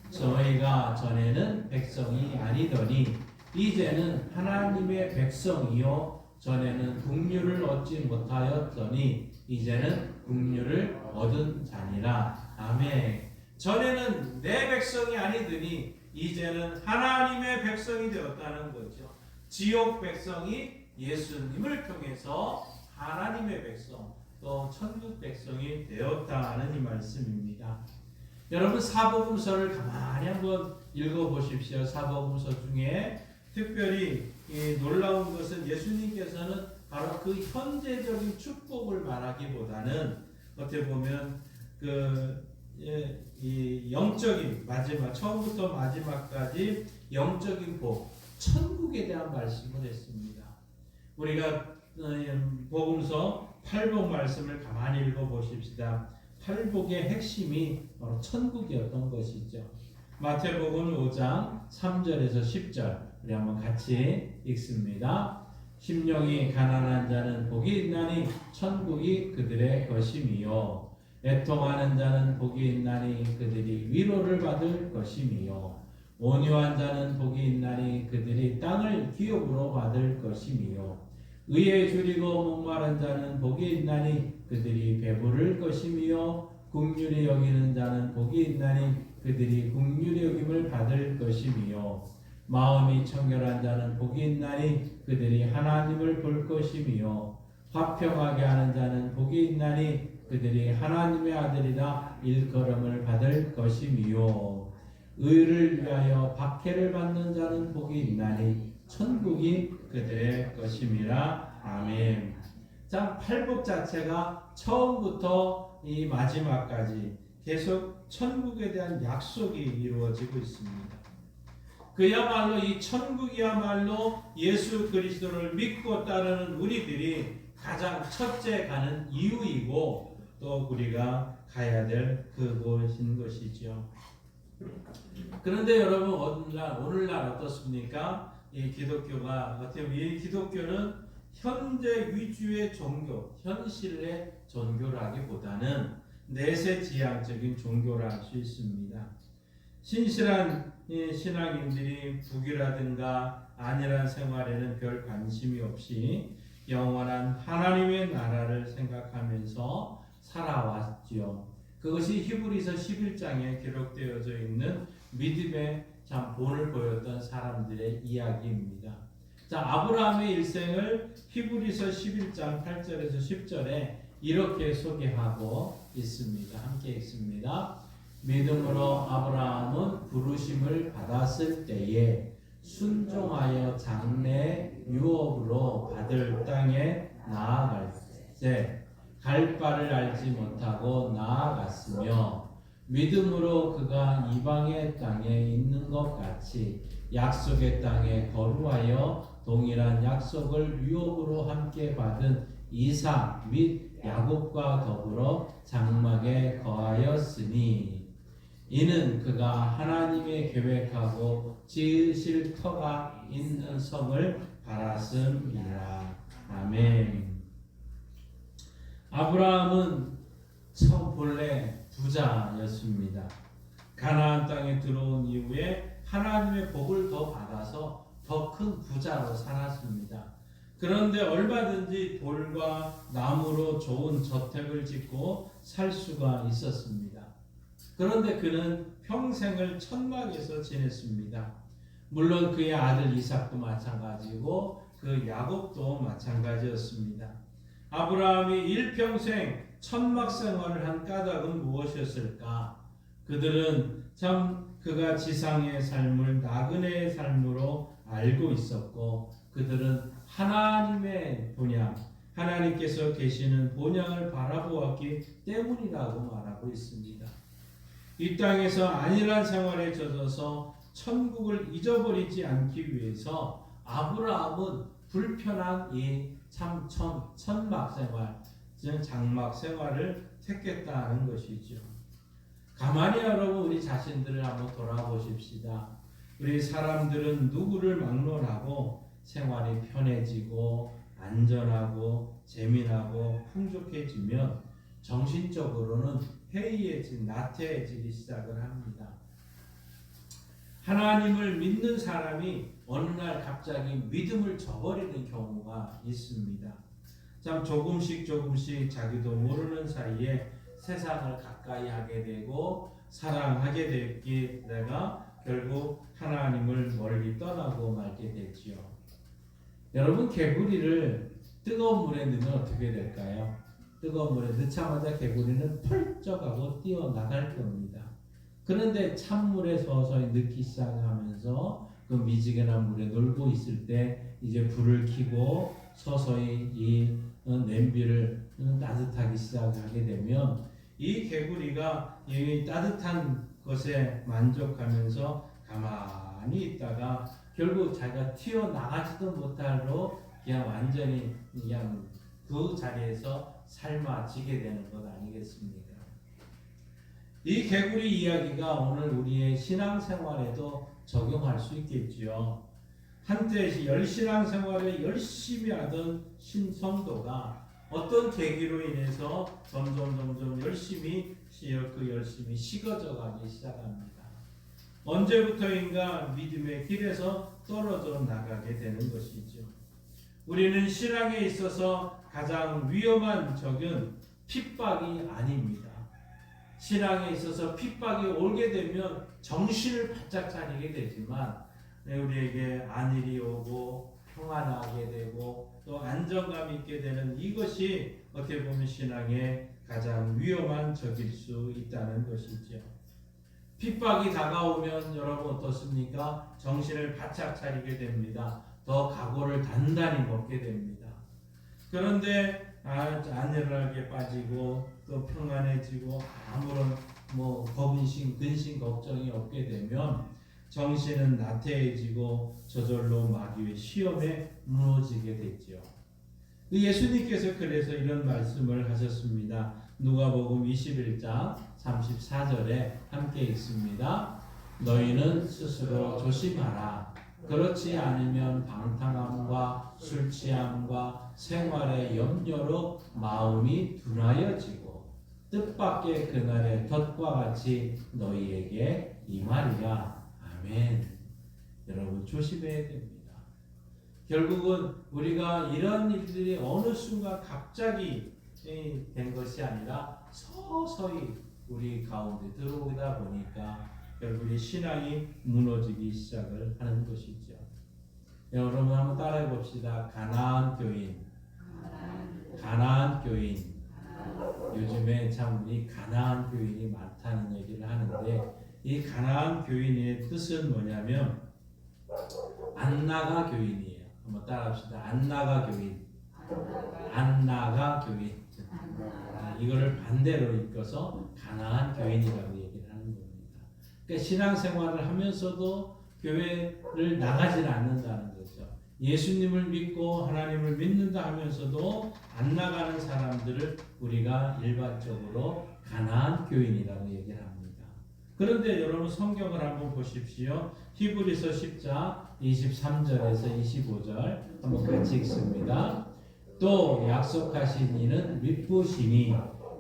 저희가 전에는 백성이 아니더니 이제는 하나님의 백성이요, 전에는 국류를 얻지 못하였더니 이제는 국류를 얻은 자니라. 아멘. 전에는 내 백성이 아니더니 이제는 하나님의 백성이 되었다는 거죠. 지옥 백성이 예수님을 통해서 하나님의 백성, 또 천국 백성이 되었다는 이 말씀입니다. 여러분 사복음서를 가만히 한번 읽어보십시오. 사복음서 중에 특별히 놀라운 것은 예수님께서는 바로 그 현재적인 축복을 말하기보다는 어떻게 보면 이 영적인 마지막, 처음부터 마지막까지 영적인 복, 천국에 대한 말씀을 했습니다. 우리가 복음서 8복 말씀을 가만히 읽어보십시다. 8복의 핵심이 바로 천국이었던 것이죠. 마태복음 5장 3절에서 10절 우리 한번 같이 읽습니다. 심령이 가난한 자는 복이 있나니 천국이 그들의 것임이요, 애통하는 자는 복이 있나니 그들이 위로를 받을 것임이요, 온유한 자는 복이 있나니 그들이 땅을 기업으로 받을 것임이요, 의에 줄이고 목마른 자는 복이 있나니 그들이 배부를 것이며 긍휼히 여기는 자는 복이 있나니 그들이 긍휼히 여김을 받을 것이며 마음이 청결한 자는 복이 있나니 그들이 하나님을 볼 것이며 화평하게 하는 자는 복이 있나니 그들이 하나님의 아들이라 일컬음을 받을 것이며 의를 위하여 박해를 받는 자는 복이 있나니 천국이 그들의 것임이라. 아멘. 자, 팔복 자체가 처음부터 이 마지막까지 계속 천국에 대한 약속이 이루어지고 있습니다. 그야말로 이 천국이야말로 예수 그리스도를 믿고 따르는 우리들이 가장 첫째 가는 이유이고 또 우리가 가야 될 그곳인 것이죠. 그런데 여러분 오늘날 어떻습니까? 이 기독교가 어떻게 보면 이 기독교는 현재 위주의 종교, 현실의 종교라기보다는 내세지향적인 종교라 할 수 있습니다. 신실한 신앙인들이 북이라든가 안일한 생활에는 별 관심이 없이 영원한 하나님의 나라를 생각하면서 살아왔죠. 그것이 히브리서 11장에 기록되어져 있는 믿음의 참 본을 보였던 사람들의 이야기입니다. 자, 아브라함의 일생을 히브리서 11장 8절에서 10절에 이렇게 소개하고 있습니다. 함께 읽습니다. 믿음으로 아브라함은 부르심을 받았을 때에 순종하여 장래 유업으로 받을 땅에 나아갈 때 갈 바를 알지 못하고 나아갔으며 믿음으로 그가 이방의 땅에 있는 것 같이 약속의 땅에 거루하여 동일한 약속을 유업으로 함께 받은 이삭 및 야곱과 더불어 장막에 거하였으니 이는 그가 하나님의 계획하고 지으실 터가 있는 성을 바랐음이라. 아멘. 아브라함은 본래 부자였습니다. 가나안 땅에 들어온 이후에 하나님의 복을 더 받아서 더 큰 부자로 살았습니다. 그런데 얼마든지 돌과 나무로 좋은 저택을 짓고 살 수가 있었습니다. 그런데 그는 평생을 천막에서 지냈습니다. 물론 그의 아들 이삭도 마찬가지고 그 야곱도 마찬가지였습니다. 아브라함이 일평생 천막 생활을 한 까닭은 무엇이었을까? 그들은 참 그가 지상의 삶을 나그네의 삶으로 알고 있었고 그들은 하나님의 본향, 하나님께서 계시는 본향을 바라보았기 때문이라고 말하고 있습니다. 이 땅에서 안일한 생활에 젖어서 천국을 잊어버리지 않기 위해서 아브라함은 불편한 이 참 천막 생활, 즉 장막 생활을 택했다는 것이죠. 가만히 여러분 우리 자신들을 한번 돌아보십시다. 우리 사람들은 누구를 막론하고 생활이 편해지고 안전하고 재미나고 풍족해지면 정신적으로는 해이해진 나태해지기 시작을 합니다. 하나님을 믿는 사람이 어느 날 갑자기 믿음을 저버리는 경우가 있습니다. 참 조금씩 자기도 모르는 사이에 세상을 가까이 하게 되고 사랑하게 되다가 결국 하나님을 멀리 떠나고 말게 되지요. 여러분 개구리를 뜨거운 물에 넣으면 어떻게 될까요? 뜨거운 물에 넣자마자 개구리는 펄쩍하고 뛰어나갈 겁니다. 그런데 찬물에 서서히 넣기 시작하면서 그 미지근한 물에 놀고 있을 때 이제 불을 켜고 서서히 이 냄비를 따뜻하게 시작하게 되면 이 개구리가 이 따뜻한 것에 만족하면서 가만히 있다가 결국 자기가 튀어나가지도 못하고 그냥 완전히 그냥 그 자리에서 삶아지게 되는 것 아니겠습니까? 이 개구리 이야기가 오늘 우리의 신앙생활에도 적용할 수 있겠지요. 한때 열신앙생활을 열심히 하던 신성도가 어떤 계기로 인해서 점점 열심히 식어져 가기 시작합니다. 언제부터인가 믿음의 길에서 떨어져 나가게 되는 것이죠. 우리는 신앙에 있어서 가장 위험한 적은 핍박이 아닙니다. 신앙에 있어서 핍박이 오게 되면 정신을 바짝 차리게 되지만 우리에게 안일이 오고 평안하게 되고 또 안정감 있게 되는 이것이 어떻게 보면 신앙의 가장 위험한 적일 수 있다는 것이죠. 핍박이 다가오면 여러분 어떻습니까? 정신을 바짝 차리게 됩니다. 더 각오를 단단히 먹게 됩니다. 그런데 안일하게 빠지고 또 평안해지고 아무런 근심 걱정이 없게 되면 정신은 나태해지고 저절로 마귀의 시험에 무너지게 되죠. 예수님께서 그래서 이런 말씀을 하셨습니다. 누가복음 21장 34절에 함께 읽습니다. 너희는 스스로 조심하라. 그렇지 않으면 방탕함과 술 취함과 생활의 염려로 마음이 둔하여지고 뜻밖의 그날의 덫과 같이 너희에게 임하리라. 아멘. 여러분 조심해야 됩니다. 결국은 우리가 이런 일들이 어느 순간 갑자기 된 것이 아니라 서서히 우리 가운데 들어오다 보니까 결국 이 신앙이 무너지기 시작을 하는 것이죠. 여러분 한번 따라해 봅시다. 가나안 교인. 가나안 교인. 요즘에 참 우리 가나안 교인이 많다는 얘기를 하는데 이 가나안 교인의 뜻은 뭐냐면 안나가 교인이에요. 한번 따라합시다. 안나가 교인. 안나가 교인. 이거를 반대로 읽어서 가나안 교인이라고 얘기를 하는 겁니다. 그러니까 신앙생활을 하면서도 교회를 나가질 않는다는 거죠. 예수님을 믿고 하나님을 믿는다 하면서도 안 나가는 사람들을 우리가 일반적으로 가나안 교인이라고 얘기를 합니다. 그런데 여러분 성경을 한번 보십시오. 히브리서 10장 23절에서 25절 한번 같이 읽습니다. 또 약속하신 이는 믿으시니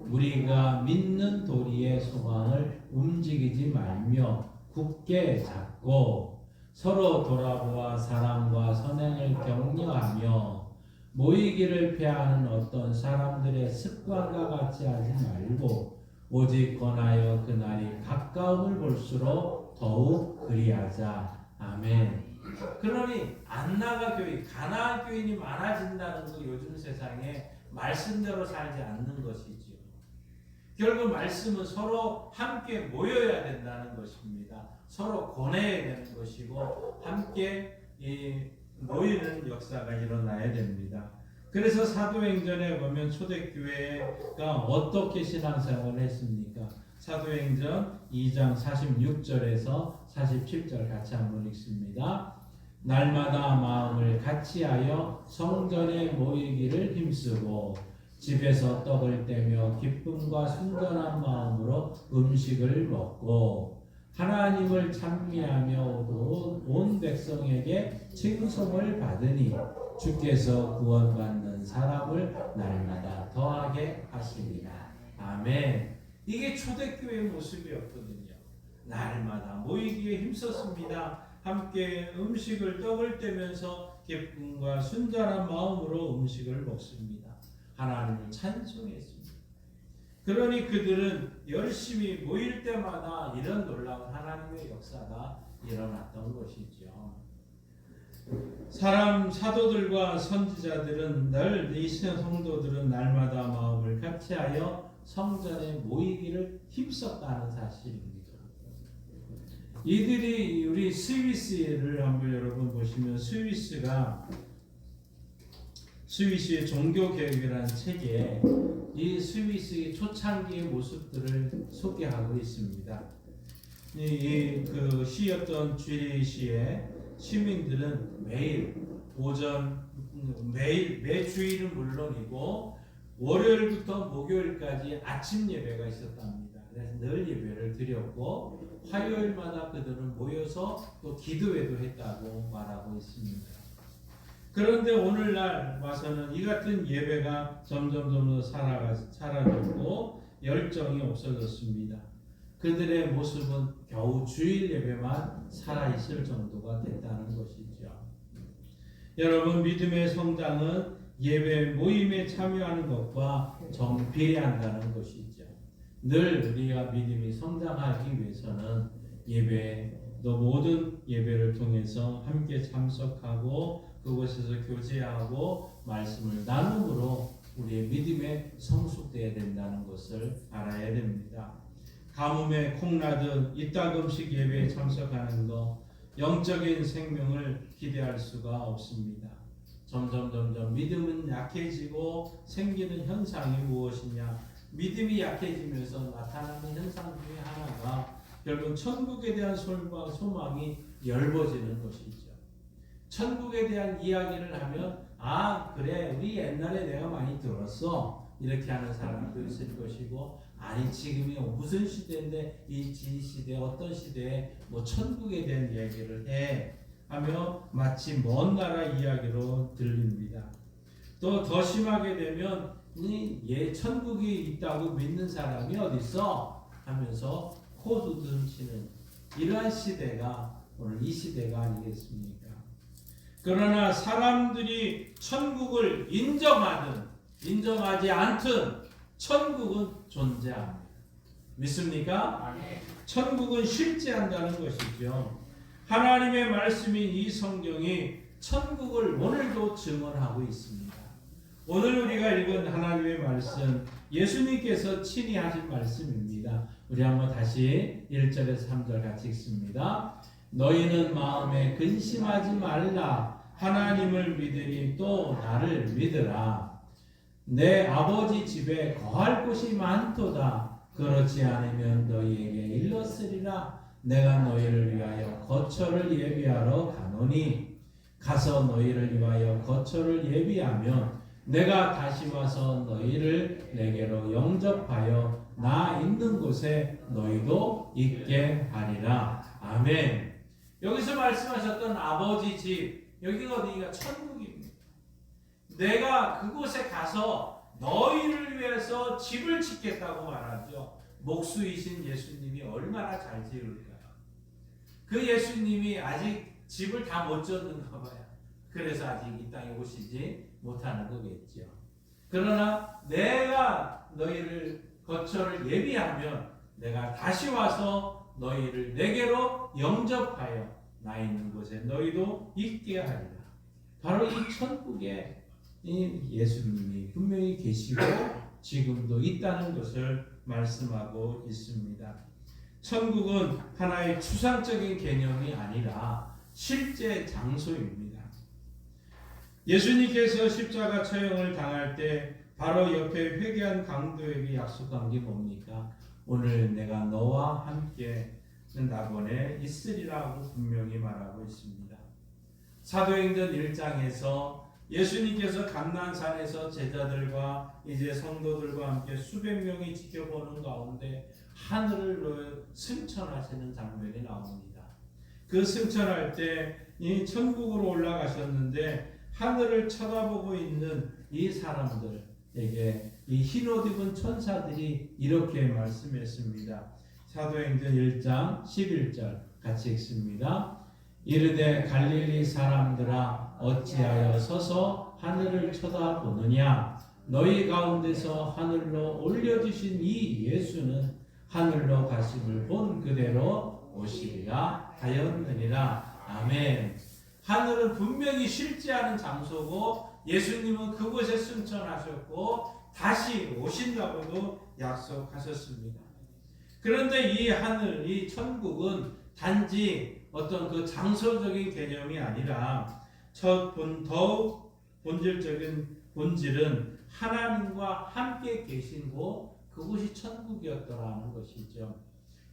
우리가 믿는 도리의 소망을 움직이지 말며 굳게 잡고 서로 돌아보아 사랑과 선행을 격려하며 모이기를 패하는 어떤 사람들의 습관과 같이 하지 말고 오직 권하여 그날이 가까움을 볼수록 더욱 그리하자. 아멘. 그러니 안나가 교인, 가나안 교인이 많아진다는 거 요즘 세상에 말씀대로 살지 않는 것이지요. 결국 말씀은 서로 함께 모여야 된다는 것입니다. 서로 권해야 되는 것이고 함께 모이는 역사가 일어나야 됩니다. 그래서 사도행전에 보면 초대교회가 어떻게 신앙생활을 했습니까? 사도행전 2장 46절에서 47절 같이 한번 읽습니다. 날마다 마음을 같이하여 성전에 모이기를 힘쓰고 집에서 떡을 떼며 기쁨과 순전한 마음으로 음식을 먹고 하나님을 찬미하며 온 백성에게 칭송을 받으니 주께서 구원받는 사람을 날마다 더하게 하시리라. 아멘. 이게 초대교회의 모습이었거든요. 날마다 모이기에 힘썼습니다. 함께 떡을 떼면서 기쁨과 순전한 마음으로 음식을 먹습니다. 하나님을 찬송했습니다. 그러니 그들은 열심히 모일 때마다 이런 놀라운 하나님의 역사가 일어났던 것이죠. 사도들과 선지자들은 이 성도들은 날마다 마음을 같이하여 성전에 모이기를 힘썼다는 사실입니다. 이들이 우리 스위스를 한번 여러분 보시면 스위스의 종교개혁이라는 책에 이 스위스의 초창기의 모습들을 소개하고 있습니다. 그 시였던 쥐리시의 시민들은 매 주일은 물론이고 월요일부터 목요일까지 아침 예배가 있었답니다. 그래서 늘 예배를 드렸고 화요일마다 그들은 모여서 또 기도회도 했다고 말하고 있습니다. 그런데 오늘날 와서는 이 같은 예배가 점점 사라졌고 열정이 없어졌습니다. 그들의 모습은 겨우 주일 예배만 살아있을 정도가 됐다는 것이죠. 여러분, 믿음의 성장은 예배 모임에 참여하는 것과 정비례한다는 것이죠. 늘 우리가 믿음이 성장하기 위해서는 예배, 또 모든 예배를 통해서 함께 참석하고 그곳에서 교제하고 말씀을 나눔으로 우리의 믿음에 성숙되어야 된다는 것을 알아야 됩니다. 가뭄에 콩나듯 이따금씩 예배에 참석하는 것, 영적인 생명을 기대할 수가 없습니다. 점점 믿음은 약해지고 생기는 현상이 무엇이냐? 믿음이 약해지면서 나타나는 현상 중에 하나가 결국 천국에 대한 소망이 엷어지는 것이죠. 천국에 대한 이야기를 하면 그래 우리 옛날에 내가 많이 들었어 이렇게 하는 사람도 있을 것이고, 아니 지금이 무슨 시대인데 이 시대 어떤 시대에 뭐 천국에 대한 이야기를 해 하며 마치 먼 나라 이야기로 들립니다. 또 더 심하게 되면 천국이 있다고 믿는 사람이 어디 있어 하면서 코두둥치는 이러한 시대가 오늘 이 시대가 아니겠습니까? 그러나 사람들이 천국을 인정하든 인정하지 않든 천국은 존재합니다. 믿습니까? 천국은 실제한다는 것이죠. 하나님의 말씀인 이 성경이 천국을 오늘도 증언하고 있습니다. 오늘 우리가 읽은 하나님의 말씀, 예수님께서 친히 하신 말씀입니다. 우리 한번 다시 1절에서 3절 같이 읽습니다. 너희는 마음에 근심하지 말라. 하나님을 믿으니 또 나를 믿으라. 내 아버지 집에 거할 곳이 많도다. 그렇지 않으면 너희에게 일렀으리라. 내가 너희를 위하여 거처를 예비하러 가노니 가서 너희를 위하여 거처를 예비하면 내가 다시 와서 너희를 내게로 영접하여 나 있는 곳에 너희도 있게 하리라. 아멘. 여기서 말씀하셨던 아버지 집, 여기가 어디가 천국입니다. 내가 그곳에 가서 너희를 위해서 집을 짓겠다고 말하죠. 목수이신 예수님이 얼마나 잘 지을까요? 그 예수님이 아직 집을 다 못 졌는가 봐요. 그래서 아직 이 땅에 오시지 못하는 거겠죠. 그러나 내가 너희를 거처를 예비하면 내가 다시 와서 너희를 내게로 영접하여 나 있는 곳에 너희도 있게 하리라. 바로 이 천국에 예수님이 분명히 계시고 지금도 있다는 것을 말씀하고 있습니다. 천국은 하나의 추상적인 개념이 아니라 실제 장소입니다. 예수님께서 십자가 처형을 당할 때 바로 옆에 회개한 강도에게 약속한 게 뭡니까? 오늘 내가 너와 함께 낙원에 있으리라고 분명히 말하고 있습니다. 사도행전 1장에서 예수님께서 감난산에서 제자들과 이제 성도들과 함께 수백 명이 지켜보는 가운데 하늘을 승천하시는 장면이 나옵니다. 그 승천할 때 이 천국으로 올라가셨는데 하늘을 쳐다보고 있는 이 사람들에게 이 흰옷 입은 천사들이 이렇게 말씀했습니다. 사도행전 1장 11절 같이 읽습니다. 이르되 갈릴리 사람들아 어찌하여 서서 하늘을 쳐다보느냐? 너희 가운데서 하늘로 올려주신 이 예수는 하늘로 가심을 본 그대로 오시리라 하였느니라. 아멘. 하늘은 분명히 실제하는 장소고 예수님은 그곳에 승천하셨고 다시 오신다고도 약속하셨습니다. 그런데 이 하늘, 이 천국은 단지 어떤 그 장소적인 개념이 아니라 더욱 본질적인 본질은 하나님과 함께 계신 곳, 그곳이 천국이었더라는 것이죠.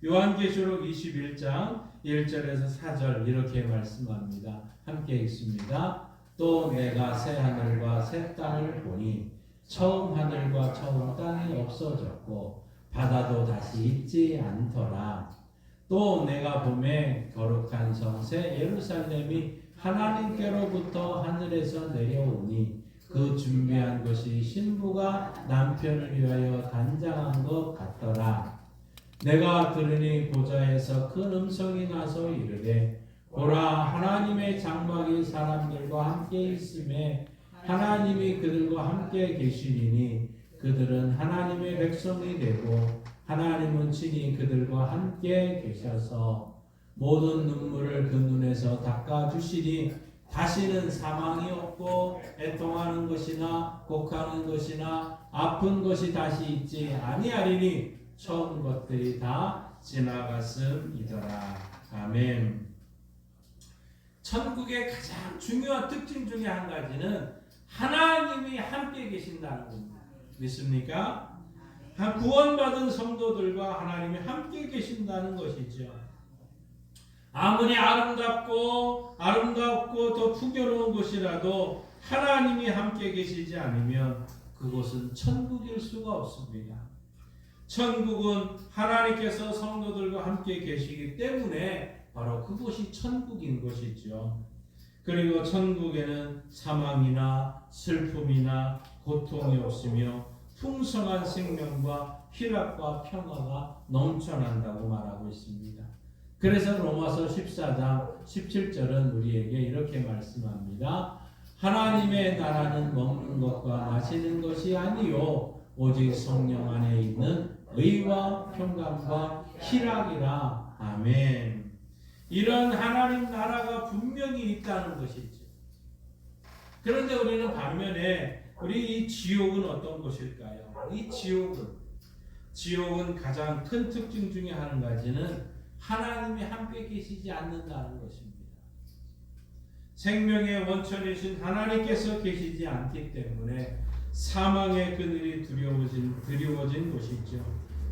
요한계시록 21장 1절에서 4절 이렇게 말씀합니다. 함께 읽습니다. 또 내가 새 하늘과 새 땅을 보니 처음 하늘과 처음 땅이 없어졌고 바다도 다시 있지 않더라. 또 내가 보매 거룩한 성 새 예루살렘이 하나님께로부터 하늘에서 내려오니 그 준비한 것이 신부가 남편을 위하여 단장한 것 같더라. 내가 들으니 보좌에서 큰 음성이 나서 이르되 보라, 하나님의 장막이 사람들과 함께 있음에 하나님이 그들과 함께 계시리니 그들은 하나님의 백성이 되고 하나님은 친히 그들과 함께 계셔서 모든 눈물을 그 눈에서 닦아주시니 다시는 사망이 없고 애통하는 것이나 곡하는 것이나 아픈 것이 다시 있지 아니하리니 처음 것들이 다 지나갔음이더라. 아멘. 천국의 가장 중요한 특징 중에 한 가지는 하나님이 함께 계신다는 겁니다. 믿습니까? 구원받은 성도들과 하나님이 함께 계신다는 것이죠. 아무리 아름답고 더 풍요로운 곳이라도 하나님이 함께 계시지 않으면 그곳은 천국일 수가 없습니다. 천국은 하나님께서 성도들과 함께 계시기 때문에 바로 그곳이 천국인 것이죠. 그리고 천국에는 사망이나 슬픔이나 고통이 없으며 풍성한 생명과 희락과 평화가 넘쳐난다고 말하고 있습니다. 그래서 로마서 14장 17절은 우리에게 이렇게 말씀합니다. 하나님의 나라는 먹는 것과 마시는 것이 아니요 오직 성령 안에 있는 의와 평강과 희락이라. 아멘. 이런 하나님 나라가 분명히 있다는 것이죠. 그런데 우리는 반면에 우리 이 지옥은 어떤 곳일까요? 이 지옥은 가장 큰 특징 중에 한 가지는 하나님이 함께 계시지 않는다는 것입니다. 생명의 원천이신 하나님께서 계시지 않기 때문에 사망의 그늘이 드리워진 곳이죠.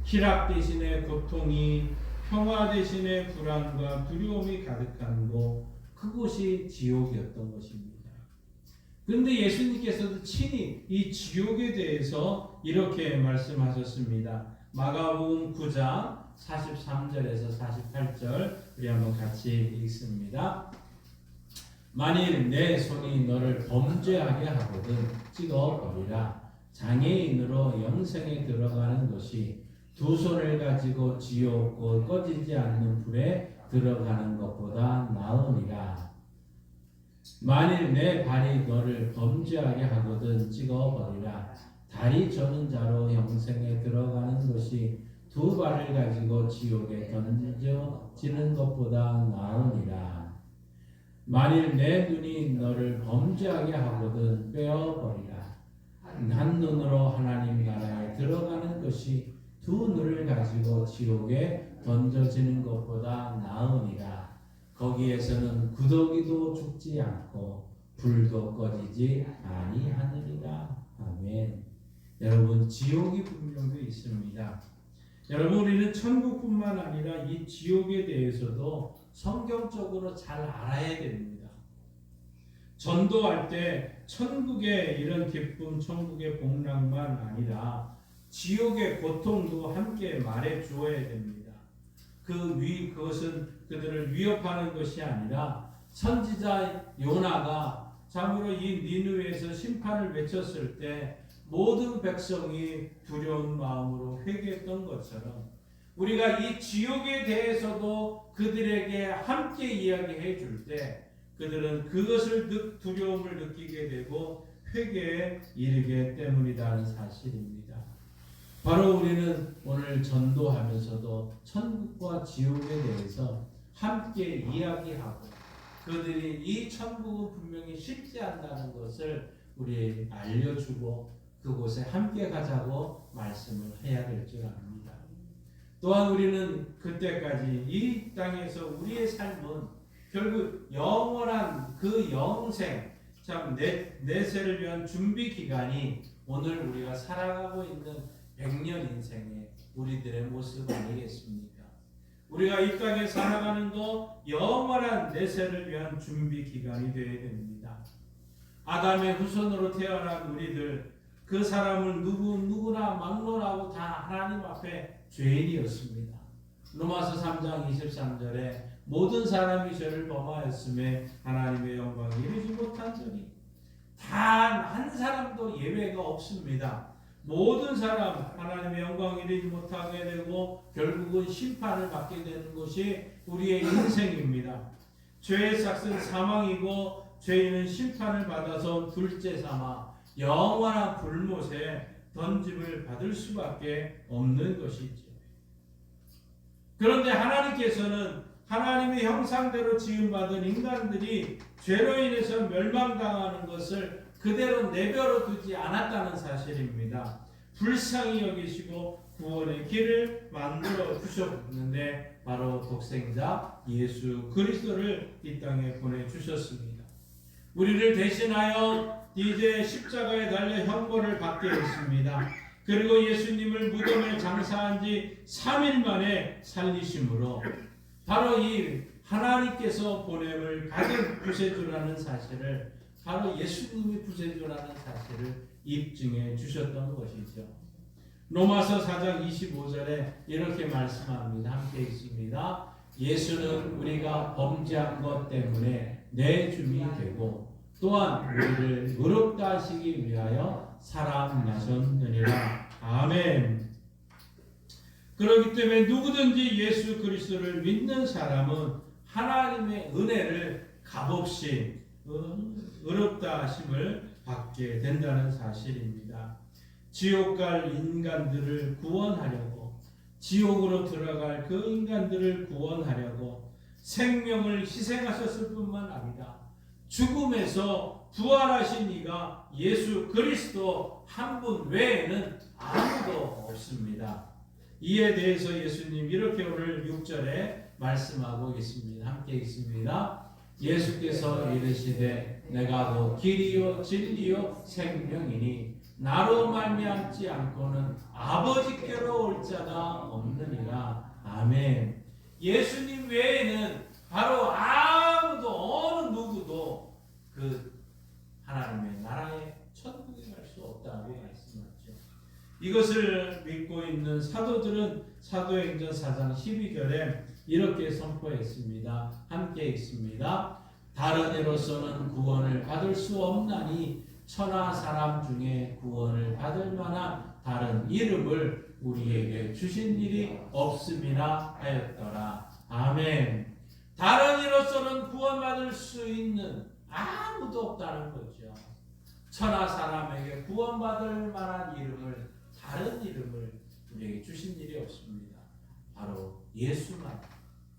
희락 대신에 고통이, 평화 대신에 불안과 두려움이 가득한 곳, 그곳이 지옥이었던 것입니다. 그런데 예수님께서도 친히 이 지옥에 대해서 이렇게 말씀하셨습니다. 마가복음 9장 43절에서 48절 우리 한번 같이 읽습니다. 만일 내 손이 너를 범죄하게 하거든 찍어버리라. 장애인으로 영생에 들어가는 것이 두 손을 가지고 지옥 곧 꺼지지 않는 불에 들어가는 것보다 나으니라. 만일 내 발이 너를 범죄하게 하거든 찍어버리라. 다리 저는 자로 영생에 들어가는 것이 두 발을 가지고 지옥에 던져지는 것보다 나으니라. 만일 내 눈이 너를 범죄하게 하거든 빼어버리라. 한 눈으로 하나님 나라에 들어가는 것이 두 눈을 가지고 지옥에 던져지는 것보다 나으니라. 거기에서는 구더기도 죽지 않고 불도 꺼지지 아니하느니라. 아멘. 여러분, 지옥이 분명히 있습니다. 여러분, 우리는 천국뿐만 아니라 이 지옥에 대해서도 성경적으로 잘 알아야 됩니다. 전도할 때 천국의 이런 기쁨, 천국의 복락만 아니라 지옥의 고통도 함께 말해 주어야 됩니다. 그것은 그들을 위협하는 것이 아니라 선지자 요나가 참으로 이 니느웨에서 심판을 외쳤을 때 모든 백성이 두려운 마음으로 회개했던 것처럼 우리가 이 지옥에 대해서도 그들에게 함께 이야기해 줄 때 그들은 그것을 두려움을 느끼게 되고 회개에 이르게 때문이라는 사실입니다. 바로 우리는 오늘 전도하면서도 천국과 지옥에 대해서 함께 이야기하고 그들이 이 천국은 분명히 쉽지 않다는 것을 우리에게 알려주고 그곳에 함께 가자고 말씀을 해야 될 줄 압니다. 또한 우리는 그때까지 이 땅에서 우리의 삶은 결국 영원한 그 영생, 참 내세를 위한 준비 기간이 오늘 우리가 살아가고 있는 100년 인생의 우리들의 모습 아니겠습니까? 우리가 이 땅에 살아가는 거 영원한 내세를 위한 준비 기간이 되어야 됩니다. 아담의 후손으로 태어난 우리들, 그 사람을 누구나 막론하고 다 하나님 앞에 죄인이었습니다. 로마서 3장 23절에 모든 사람이 죄를 범하였음에 하나님의 영광이 이루지 못한더니 단 한 사람도 예외가 없습니다. 모든 사람 하나님의 영광을 이루지 못하게 되고 결국은 심판을 받게 되는 것이 우리의 인생입니다. 죄의 삭은 사망이고 죄인은 심판을 받아서 둘째 삼아 영원한 불못에 던짐을 받을 수밖에 없는 것이죠. 그런데 하나님께서는 하나님의 형상대로 지음받은 인간들이 죄로 인해서 멸망당하는 것을 그대로 내버려 두지 않았다는 사실입니다. 불쌍히 여기시고 구원의 길을 만들어 주셨는데 바로 독생자 예수 그리스도를 이 땅에 보내주셨습니다. 우리를 대신하여 이제 십자가에 달려 형벌을 받게 했습니다. 그리고 예수님을 무덤에 장사한 지 3일 만에 살리심으로 바로 이 하나님께서 보냄을 받은 구세주라는 사실을, 바로 예수님이 구세주라는 사실을 입증해 주셨던 것이죠. 로마서 4장 25절에 이렇게 말씀합니다. 함께 읽습니다. 예수는 우리가 범죄한 것 때문에 내 주이 되고 또한 우리를 의롭다 하시기 위하여 살아나셨느니라. 아멘. 그렇기 때문에 누구든지 예수 그리스도를 믿는 사람은 하나님의 은혜를 값없이 의롭다 하심을 받게 된다는 사실입니다. 지옥 갈 인간들을 구원하려고, 지옥으로 들어갈 그 인간들을 구원하려고 생명을 희생하셨을 뿐만 아니라 죽음에서 부활하신 이가 예수 그리스도 한 분 외에는 아무도 없습니다. 이에 대해서 예수님 이렇게 오늘 6절에 말씀하고 있습니다. 함께 읽습니다. 예수께서 이르시되 내가 곧 길이요 진리요 생명이니 나로 말미암지 않고는 아버지께로 올 자가 없느니라. 아멘. 예수님 외에는 바로 아무도 어느 누구도 그 하나님의 나라에 천국에 갈 수 없다고 말씀하죠. 이것을 믿고 있는 사도들은 사도행전 4장 12절에 이렇게 선포했습니다. 함께 읽습니다. 다른 이로서는 구원을 받을 수 없나니 천하 사람 중에 구원을 받을 만한 다른 이름을 우리에게 주신 일이 없음이라 하였더라. 아멘. 다른 이로서는 구원받을 수 있는 아무도 없다는 거죠. 천하 사람에게 구원받을 만한 이름을, 다른 이름을 우리에게 주신 일이 없습니다. 바로 예수만,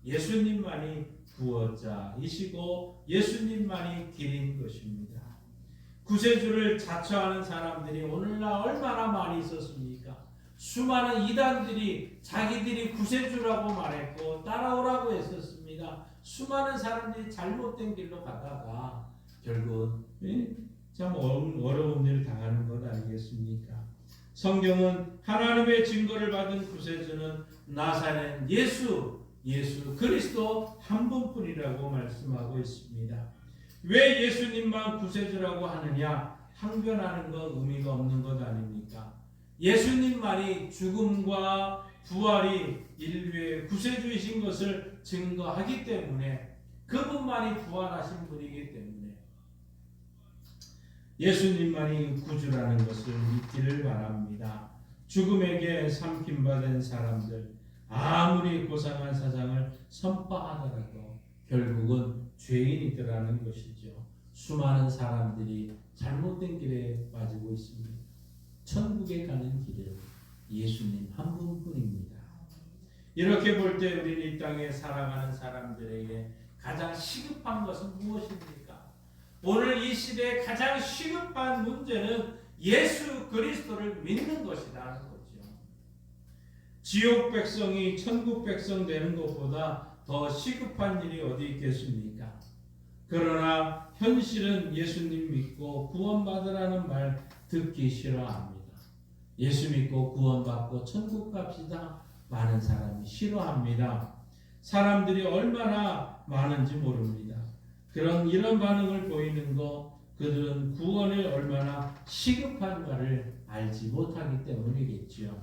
예수님만이 구원자이시고 예수님만이 길인 것입니다. 구세주를 자처하는 사람들이 오늘날 얼마나 많이 있었습니까? 수많은 이단들이 자기들이 구세주라고 말했고 따라오라고 했었습니다. 수많은 사람들이 잘못된 길로 가다가 결국 참 어려운 일을 당하는 것 아니겠습니까? 성경은 하나님의 증거를 받은 구세주는 나사렛 예수 그리스도 한 분뿐이라고 말씀하고 있습니다. 왜 예수님만 구세주라고 하느냐? 항변하는 것 의미가 없는 것 아닙니까? 예수님만이 죽음과 부활이 인류의 구세주이신 것을 증거하기 때문에, 그분만이 부활하신 분이기 때문에 예수님만이 구주라는 것을 믿기를 바랍니다. 죽음에게 삼킴받은 사람들, 아무리 고상한 사상을 선포하더라도 결국은 죄인이더라는 것이죠. 수많은 사람들이 잘못된 길에 빠지고 있습니다. 천국에 가는 길은 예수님 한 분뿐입니다. 이렇게 볼 때 우리는 이 땅에 살아가는 사람들에게 가장 시급한 것은 무엇입니까? 오늘 이 시대에 가장 시급한 문제는 예수 그리스도를 믿는 것이라는 거죠. 지옥 백성이 천국 백성 되는 것보다 더 시급한 일이 어디 있겠습니까? 그러나 현실은 예수님 믿고 구원받으라는 말 듣기 싫어합니다. 예수 믿고 구원받고 천국 갑시다. 많은 사람이 싫어합니다. 사람들이 얼마나 많은지 모릅니다. 이런 반응을 보이는 거, 그들은 구원이 얼마나 시급한가를 알지 못하기 때문이겠지요.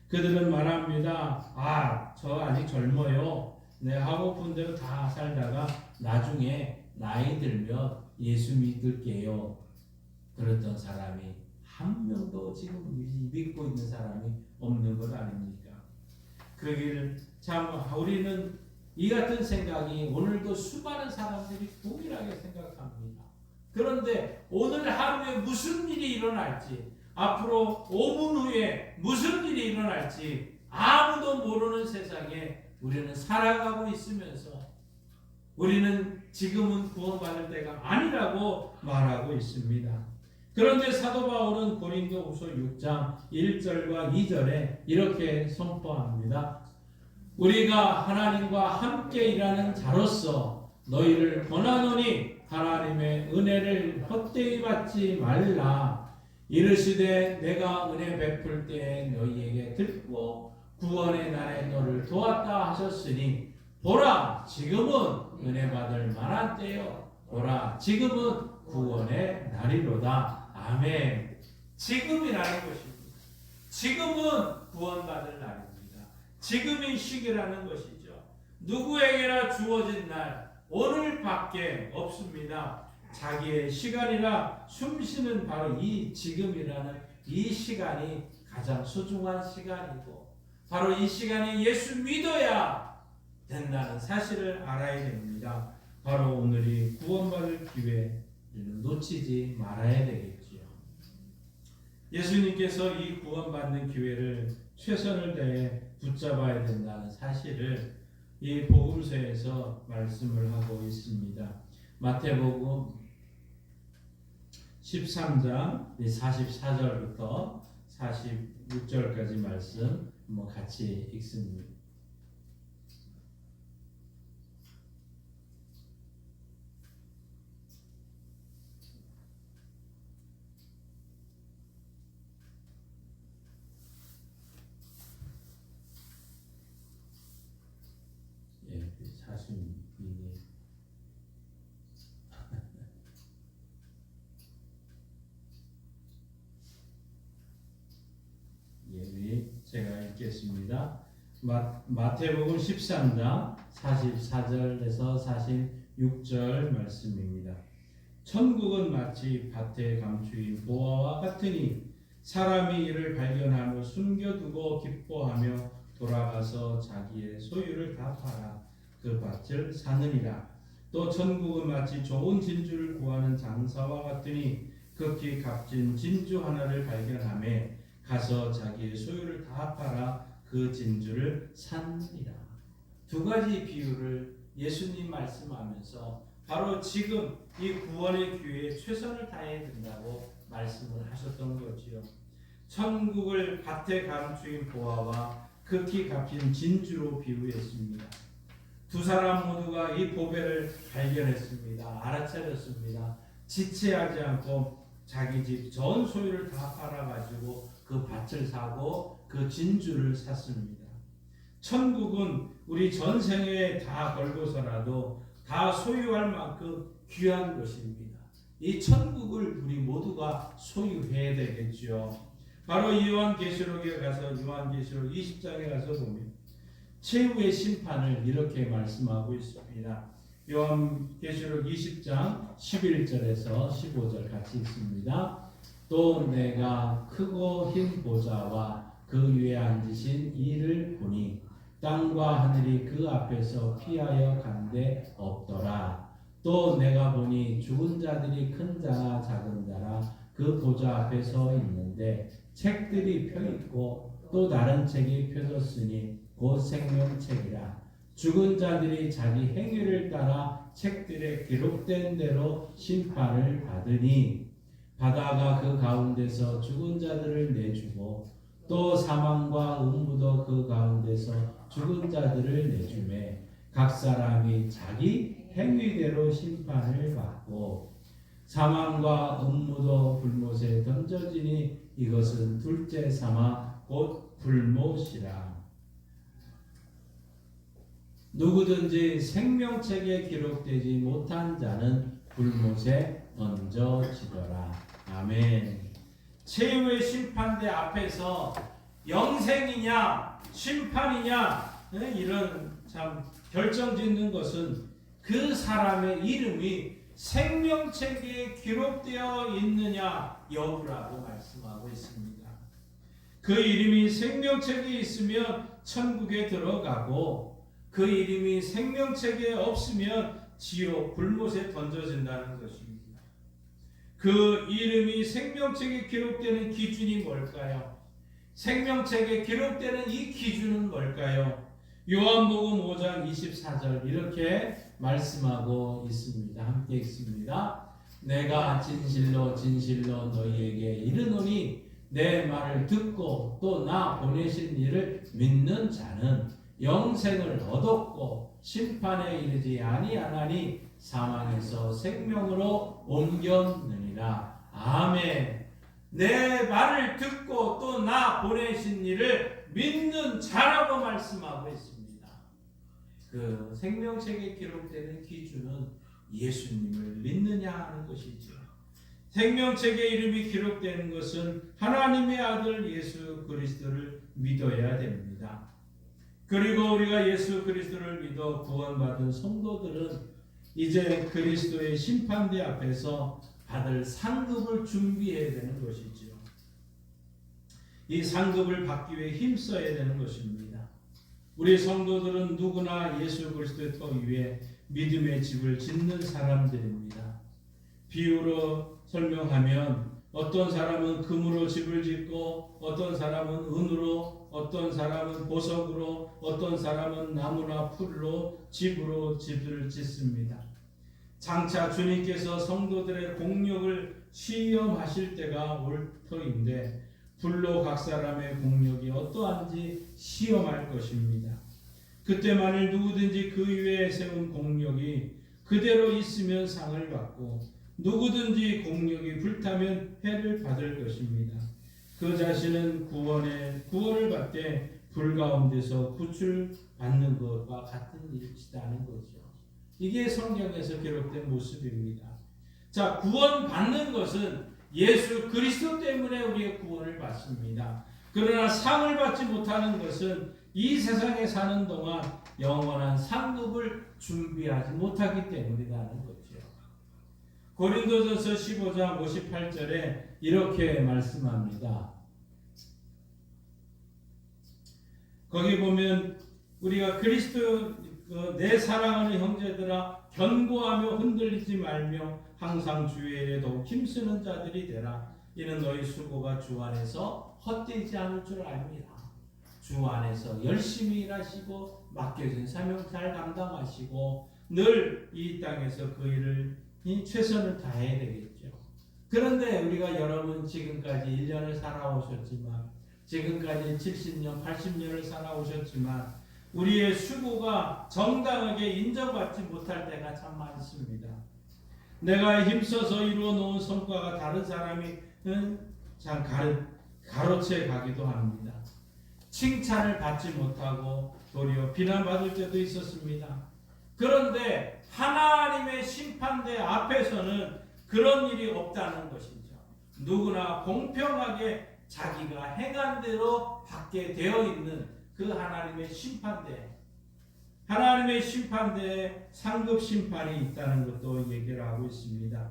그들은 말합니다. 저 아직 젊어요. 내가 하고픈 대로 다 살다가 나중에 나이 들면 예수 믿을게요. 그랬던 사람이 한 명도 지금 믿고 있는 사람이 없는 것 아닙니까? 그 길 참 우리는 이 같은 생각이 오늘도 수많은 사람들이 동일하게 생각합니다. 그런데 오늘 하루에 무슨 일이 일어날지, 앞으로 5분 후에 무슨 일이 일어날지 아무도 모르는 세상에 우리는 살아가고 있으면서 우리는 지금은 구원받을 때가 아니라고 말하고 있습니다. 그런데 사도 바울은 고린도후서 6장 1절과 2절에 이렇게 선포합니다. 우리가 하나님과 함께 일하는 자로서 너희를 권하노니 하나님의 은혜를 헛되이 받지 말라. 이르시되 내가 은혜 베풀 때에 너희에게 듣고 구원의 날에 너를 도왔다 하셨으니 보라 지금은 은혜 받을 만한 때요 보라 지금은 구원의 날이로다. 아멘. 지금이라는 것입니다. 지금은 구원받을 날입니다. 지금이 시기라는 것이죠. 누구에게나 주어진 날 오늘밖에 없습니다. 자기의 시간이라 숨쉬는 바로 이 지금이라는 이 시간이 가장 소중한 시간이고 바로 이 시간에 예수 믿어야 된다는 사실을 알아야 됩니다. 바로 오늘이 구원받을 기회를 놓치지 말아야 되겠지요. 예수님께서 이 구원받는 기회를 최선을 다해 붙잡아야 된다는 사실을 이 복음서에서 말씀을 하고 있습니다. 마태복음 13장 44절부터 46절까지 말씀 같이 읽습니다. 제가 읽겠습니다. 마태복음 13장 44절에서 46절 말씀입니다. 천국은 마치 밭에 감추인 보화와 같으니 사람이 이를 발견하며 숨겨두고 기뻐하며 돌아가서 자기의 소유를 다 팔아 그 밭을 사느니라. 또 천국은 마치 좋은 진주를 구하는 장사와 같으니 극히 값진 진주 하나를 발견하며 가서 자기의 소유를 다 팔아 그 진주를 샀느니라. 두 가지 비유를 예수님 말씀하면서 바로 지금 이 구원의 기회에 최선을 다해야 된다고 말씀을 하셨던 거지요. 천국을 밭에 감추인 보화와 극히 값진 진주로 비유했습니다. 두 사람 모두가 이 보배를 발견했습니다. 알아차렸습니다. 지체하지 않고 자기 집 전 소유를 다 팔아가지고 그 밭을 사고 그 진주를 샀습니다. 천국은 우리 전생에 다 걸고서라도 다 소유할 만큼 귀한 것입니다. 이 천국을 우리 모두가 소유해야 되겠죠. 바로 요한계시록에 가서 요한계시록 20장에 가서 보면 최후의 심판을 이렇게 말씀하고 있습니다. 요한계시록 20장 11절에서 15절 같이 읽습니다. 또 내가 크고 흰 보좌와 그 위에 앉으신 이를 보니 땅과 하늘이 그 앞에서 피하여 간데 없더라. 또 내가 보니 죽은 자들이 큰 자나 작은 자라 그 보좌 앞에 서 있는데 책들이 펴 있고 또 다른 책이 펴졌으니 곧 생명책이라. 죽은 자들이 자기 행위를 따라 책들에 기록된 대로 심판을 받으니 바다가 그 가운데서 죽은 자들을 내주고 또 사망과 음부도 그 가운데서 죽은 자들을 내주매 각 사람이 자기 행위대로 심판을 받고 사망과 음부도 불못에 던져지니 이것은 둘째 사망 곧 불못이라. 누구든지 생명책에 기록되지 못한 자는 불못에 던져지더라. 아멘. 최후의 심판대 앞에서 영생이냐 심판이냐 이런 참 결정짓는 것은 그 사람의 이름이 생명책에 기록되어 있느냐 여부라고 말씀하고 있습니다. 그 이름이 생명책에 있으면 천국에 들어가고 그 이름이 생명책에 없으면 지옥 불못에 던져진다는 것입니다. 그 이름이 생명책에 기록되는 기준이 뭘까요? 생명책에 기록되는 이 기준은 뭘까요? 요한복음 5장 24절 이렇게 말씀하고 있습니다. 함께 읽습니다. 내가 진실로 진실로 너희에게 이르노니 내 말을 듣고 또 나 보내신 이를 믿는 자는 영생을 얻었고 심판에 이르지 아니하나니 사망에서 생명으로 옮겼느니라. 아멘. 내 말을 듣고 또 나 보내신 이를 믿는 자라고 말씀하고 있습니다. 그 생명책에 기록되는 기준은 예수님을 믿느냐 하는 것이죠. 생명책에 이름이 기록되는 것은 하나님의 아들 예수 그리스도를 믿어야 됩니다. 그리고 우리가 예수 그리스도를 믿어 구원받은 성도들은 이제 그리스도의 심판대 앞에서 받을 상급을 준비해야 되는 것이지요. 이 상급을 받기 위해 힘써야 되는 것입니다. 우리 성도들은 누구나 예수 그리스도의 터 위에 믿음의 집을 짓는 사람들입니다. 비유로 설명하면 어떤 사람은 금으로 집을 짓고 어떤 사람은 은으로 어떤 사람은 보석으로 어떤 사람은 나무나 풀로 집으로 집을 짓습니다. 장차 주님께서 성도들의 공력을 시험하실 때가 올 터인데 불로 각 사람의 공력이 어떠한지 시험할 것입니다. 그때 만일 누구든지 그 위에 세운 공력이 그대로 있으면 상을 받고 누구든지 공력이 불타면 해를 받을 것입니다. 그 자신은 구원을 받되 불 가운데서 구출받는 것과 같은 일이라는 거죠. 이게 성경에서 기록된 모습입니다. 자, 구원받는 것은 예수 그리스도 때문에 우리의 구원을 받습니다. 그러나 상을 받지 못하는 것은 이 세상에 사는 동안 영원한 상급을 준비하지 못하기 때문이라는 거죠. 고린도전서 15장 58절에 이렇게 말씀합니다. 거기 보면 우리가 그리스도 내 사랑하는 형제들아 견고하며 흔들리지 말며 항상 주의 일에 더욱 힘쓰는 자들이 되라. 이는 너희 수고가 주 안에서 헛되지 않을 줄 압니다. 주 안에서 열심히 일하시고 맡겨진 사명 잘 감당하시고 늘 이 땅에서 그 일을 최선을 다해야 되겠죠. 그런데 우리가 여러분 지금까지 1년을 살아오셨지만 지금까지 70년, 80년을 살아오셨지만 우리의 수고가 정당하게 인정받지 못할 때가 참 많습니다. 내가 힘써서 이루어 놓은 성과가 다른 사람이 참 가로채 가기도 합니다. 칭찬을 받지 못하고 도리어 비난받을 때도 있었습니다. 그런데 하나님의 심판대 앞에서는 그런 일이 없다는 것이죠. 누구나 공평하게 자기가 행한 대로 받게 되어 있는 그 하나님의 심판대에 상급 심판이 있다는 것도 얘기를 하고 있습니다.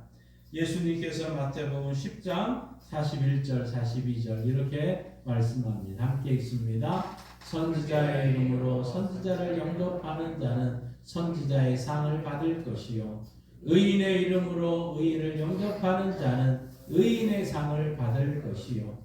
예수님께서 마태복음 10장 41절 42절 이렇게 말씀합니다. 함께 읽습니다. 선지자의 이름으로 선지자를 영접하는 자는 선지자의 상을 받을 것이요 의인의 이름으로 의인을 영접하는 자는 의인의 상을 받을 것이요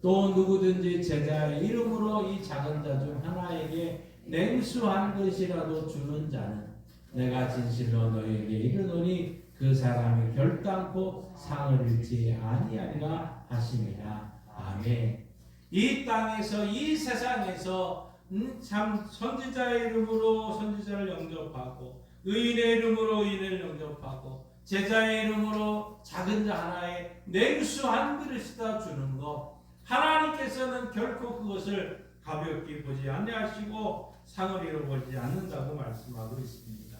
또 누구든지 제자의 이름으로 이 작은 자 중 하나에게 냉수한 것이라도 주는 자는 내가 진실로 너희에게 이르노니 그 사람이 결단코 상을 잃지 아니하리라 하심이라. 아멘. 이 땅에서 이 세상에서 참 선지자의 이름으로 선지자를 영접하고 의인의 이름으로 의인을 영접하고 제자의 이름으로 작은 자 하나에 냉수한 그릇이다 주는 것 하나님께서는 결코 그것을 가볍게 보지 아니하시고 상을 잃어버리지 않는다고 말씀하고 있습니다.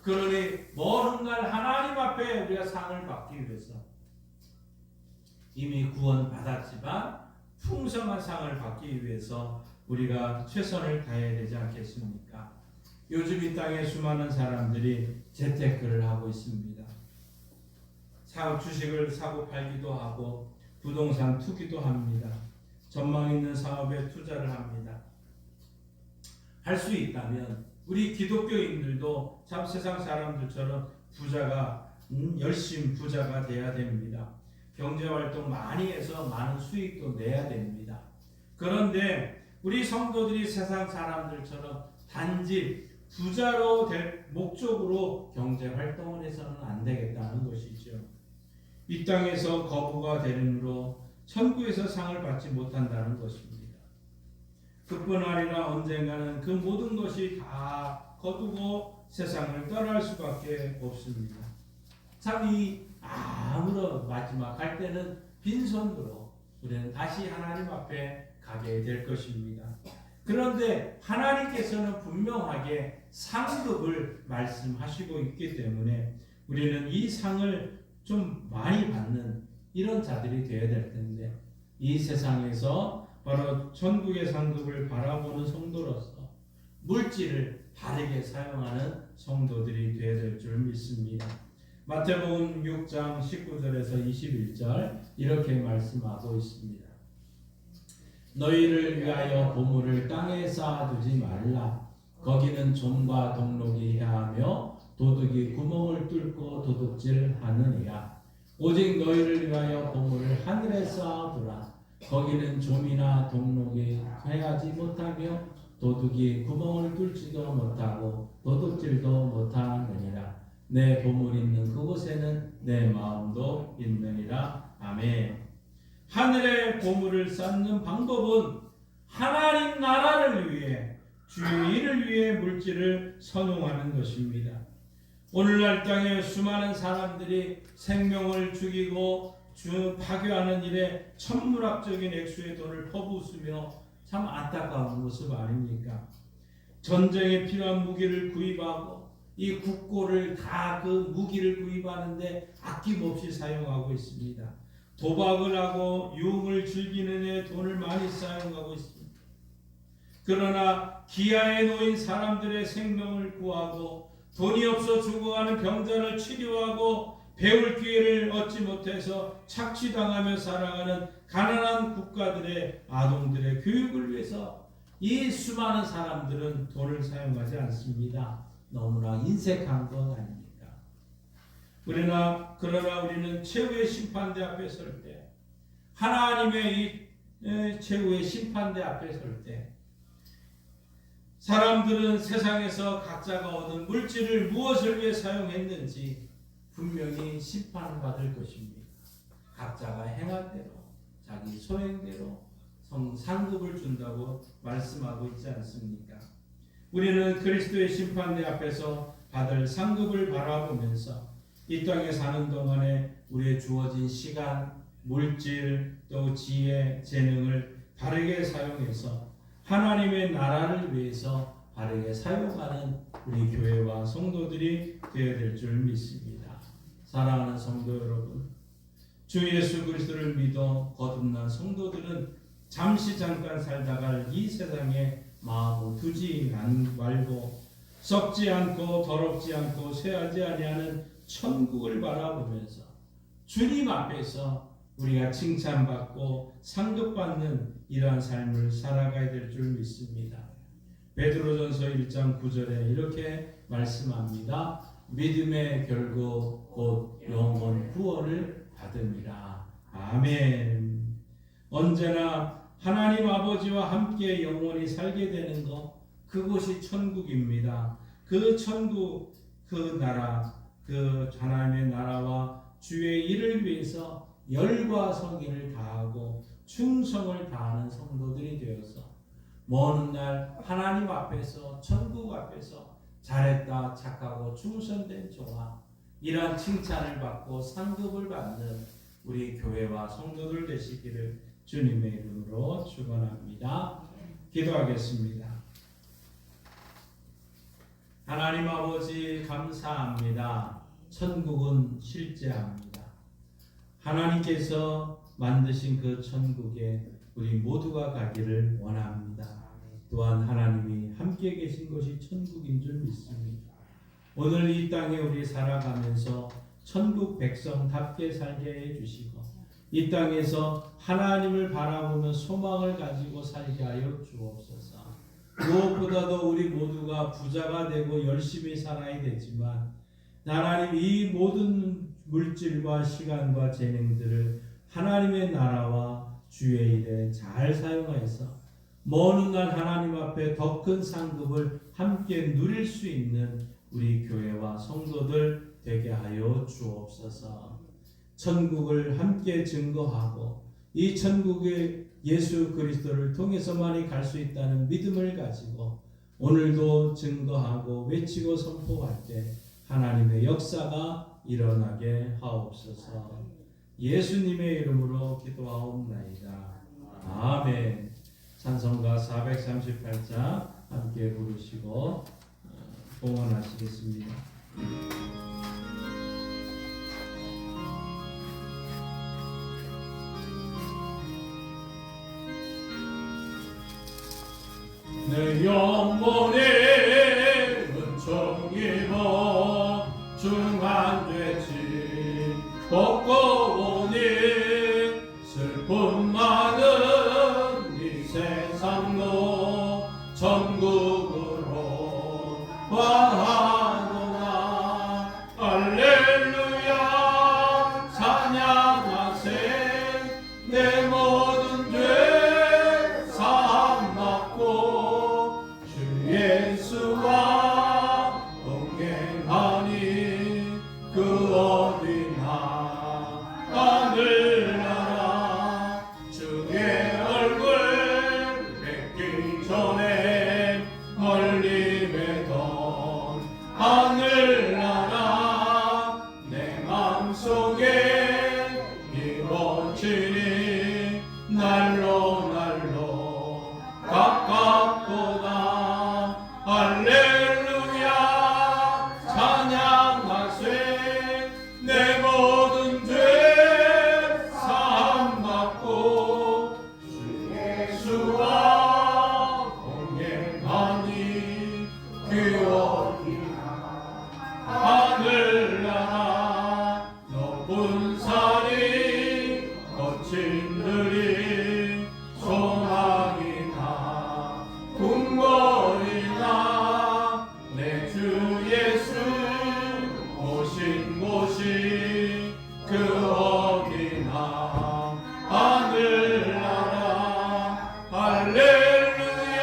그러니 먼 훗날 하나님 앞에 우리가 상을 받기 위해서 이미 구원받았지만 풍성한 상을 받기 위해서 우리가 최선을 다해야 되지 않겠습니까? 요즘 이 땅에 수많은 사람들이 재테크를 하고 있습니다. 주식을 사고 팔기도 하고 부동산 투기도 합니다. 전망 있는 사업에 투자를 합니다. 할 수 있다면 우리 기독교인들도 참 세상 사람들처럼 부자가 열심히 부자가 돼야 됩니다. 경제활동 많이 해서 많은 수익도 내야 됩니다. 그런데 우리 성도들이 세상 사람들처럼 단지 부자로 될 목적으로 경제활동을 해서는 안 되겠다는 것이죠. 이 땅에서 거부가 되므로 천국에서 상을 받지 못한다는 것입니다. 그뿐 아니라 언젠가는 그 모든 것이 다 거두고 세상을 떠날 수밖에 없습니다. 참 이 아무런 마지막 갈 때는 빈손으로 우리는 다시 하나님 앞에 가게 될 것입니다. 그런데 하나님께서는 분명하게 상급을 말씀하시고 있기 때문에 우리는 이 상을 좀 많이 받는 이런 자들이 되어야 될 텐데, 이 세상에서 바로 천국의 상급을 바라보는 성도로서 물질을 바르게 사용하는 성도들이 되어야 될 줄 믿습니다. 마태복음 6장 19절에서 21절 이렇게 말씀하고 있습니다. 너희를 위하여 보물을 땅에 쌓아두지 말라. 거기는 좀과 동록이 해하며 도둑이 구멍을 뚫고 도둑질하느니라. 오직 너희를 위하여 보물을 하늘에 쌓아두라. 거기는 좀이나 동록이 해하지 못하며 도둑이 구멍을 뚫지도 못하고 도둑질도 못하느니라. 내 보물 있는 그곳에는 내 마음도 있느니라. 아멘. 하늘의 보물을 쌓는 방법은 하나님 나라를 위해, 주의 일을 위해 물질을 선용하는 것입니다. 오늘날 땅에 수많은 사람들이 생명을 죽이고 파괴하는 일에 천문학적인 액수의 돈을 퍼부으며 참 안타까운 모습 아닙니까? 전쟁에 필요한 무기를 구입하고 이 국고를 다 그 무기를 구입하는데 아낌없이 사용하고 있습니다. 도박을 하고 유흥을 즐기는 데 돈을 많이 사용하고 있습니다. 그러나 기아에 놓인 사람들의 생명을 구하고 돈이 없어 죽어가는 병자를 치료하고 배울 기회를 얻지 못해서 착취당하며 살아가는 가난한 국가들의 아동들의 교육을 위해서 이 수많은 사람들은 돈을 사용하지 않습니다. 너무나 인색한 것 아닙니까? 그러나 우리는 최후의 심판대 앞에 설 때, 하나님의 이 최후의 심판대 앞에 설 때, 사람들은 세상에서 각자가 얻은 물질을 무엇을 위해 사용했는지 분명히 심판받을 것입니다. 각자가 행한 대로, 자기 소행대로 상급을 준다고 말씀하고 있지 않습니까? 우리는 그리스도의 심판대 앞에서 받을 상급을 바라보면서 이 땅에 사는 동안에 우리의 주어진 시간, 물질, 또 지혜, 재능을 바르게 사용해서 하나님의 나라를 위해서 바르게 사용하는 우리 교회와 성도들이 되어야 될 줄 믿습니다. 사랑하는 성도 여러분, 주 예수 그리스도를 믿어 거듭난 성도들은 잠시 잠깐 살다가 이 세상에 마음을 두지 말고 썩지 않고 더럽지 않고 쇠하지 아니하는 천국을 바라보면서 주님 앞에서 우리가 칭찬받고 상급받는 이러한 삶을 살아가야 될 줄 믿습니다. 베드로전서 1장 9절에 이렇게 말씀합니다. 믿음의 결국 곧 영원 구원을 받음이라. 아멘. 언제나 하나님 아버지와 함께 영원히 살게 되는 것, 그곳이 천국입니다. 그 천국, 그 나라, 그 하나님의 나라와 주의 일을 위해서 열과 성의를 다하고 충성을 다하는 성도들이 되어서 먼 훗날 하나님 앞에서, 천국 앞에서 잘했다, 착하고 충성된 종아, 이러한 칭찬을 받고 상급을 받는 우리 교회와 성도들 되시기를 주님의 이름으로 축원합니다. 기도하겠습니다. 하나님 아버지 감사합니다. 천국은 실제합니다. 하나님께서 만드신 그 천국에 우리 모두가 가기를 원합니다. 또한 하나님이 함께 계신 것이 천국인 줄 믿습니다. 오늘 이 땅에 우리 살아가면서 천국 백성답게 살게 해주시고 이 땅에서 하나님을 바라보며 소망을 가지고 살게 하여 주옵소서. 무엇보다도 우리 모두가 부자가 되고 열심히 살아야 되지만 하나님 이 모든 물질과 시간과 재능들을 하나님의 나라와 주의 일에 잘 사용하여서 먼 훗날 하나님 앞에 더 큰 상급을 함께 누릴 수 있는 우리 교회와 성도들 되게 하여 주옵소서. 천국을 함께 증거하고 이 천국에 예수 그리스도를 통해서만이 갈 수 있다는 믿음을 가지고 오늘도 증거하고 외치고 선포할 때 하나님의 역사가 일어나게 하옵소서. 예수님의 이름으로 기도하옵나이다. 아멘. 찬송가 438자 함께 부르시고 봉헌하시겠습니다. 내 영혼의 은총 입어 중한되지 걷고 오니 슬픔 많은 이 세상로 천국으로 환하노라. 할렐루야 찬양하세. 내 모든 죄 사함 받고 주 예수와 동행하니 그 어디나 하늘나라. 주의 얼굴 뵙기 전에 멀리 뵈던 하늘나라 내 마음속에 이루어지니 날로 날로 가깝도다. 할렐루야 찬양하세. 내 모든 죄 사함 받고 주 예수와 동행하니 그 어디나 하늘나라. 높은 산이 거친 들이 소망이나 궁궐이나 내 주 예수 오신 곳이 그 어디나 하늘나라. 할렐루야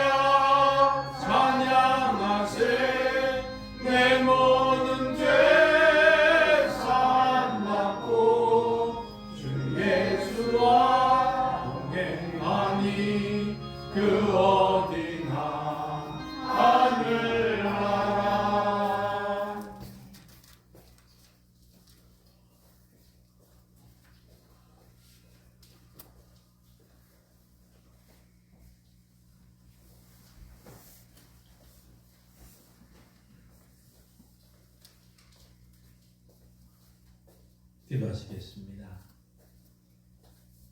찬양하세. 내 모든 죄 사함 받고 주 예수와 동행하니 그 어디나 하늘나라. 기도하시겠습니다.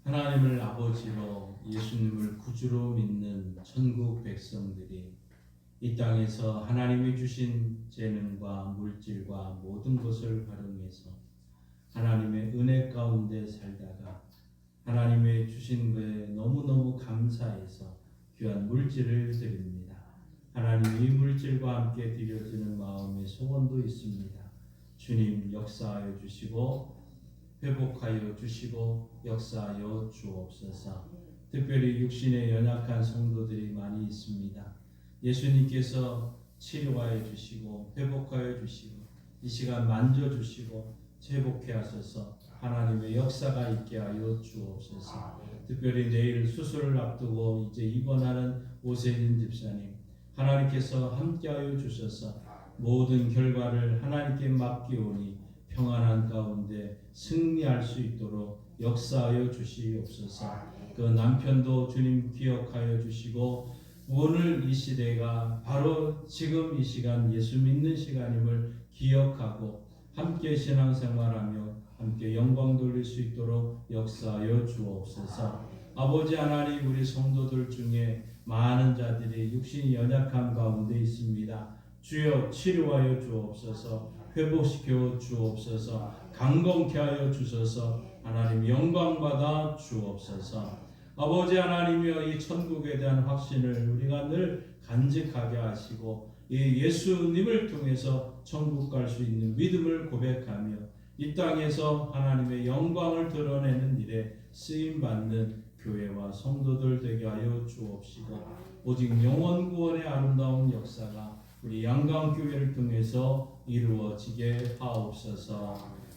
하나님을 아버지로 예수님을 구주로 믿는 천국 백성들이 이 땅에서 하나님이 주신 재능과 물질과 모든 것을 활용해서 하나님의 은혜 가운데 살다가 하나님의 주신 것에 너무너무 감사해서 귀한 물질을 드립니다. 하나님 이 물질과 함께 드려지는 마음의 소원도 있습니다. 주님 역사하여 주시고 회복하여 주시고 역사하여 주옵소서. 특별히 육신에 연약한 성도들이 많이 있습니다. 예수님께서 치료하여 주시고 회복하여 주시고 이 시간 만져주시고 회복해 하소서. 하나님의 역사가 있게 하여 주옵소서. 특별히 내일 수술을 앞두고 이제 입원하는 오세진 집사님 하나님께서 함께하여 주셔서 모든 결과를 하나님께 맡기오니 평안한 가운데 승리할 수 있도록 역사하여 주시옵소서. 그 남편도 주님 기억하여 주시고 오늘 이 시대가 바로 지금 이 시간 예수 믿는 시간임을 기억하고 함께 신앙생활하며 함께 영광 돌릴 수 있도록 역사하여 주옵소서. 아버지 하나님 우리 성도들 중에 많은 자들이 육신이 연약한 가운데 있습니다. 주여 치료하여 주옵소서. 회복시켜 주옵소서. 강건케 하여 주소서. 하나님 영광받아 주옵소서. 아버지 하나님이여 이 천국에 대한 확신을 우리가 늘 간직하게 하시고 이 예수님을 통해서 천국 갈 수 있는 믿음을 고백하며 이 땅에서 하나님의 영광을 드러내는 일에 쓰임받는 교회와 성도들 되게 하여 주옵시고 오직 영원 구원의 아름다운 역사가 우리 양강교회를 통해서 이루어지게 하옵소서.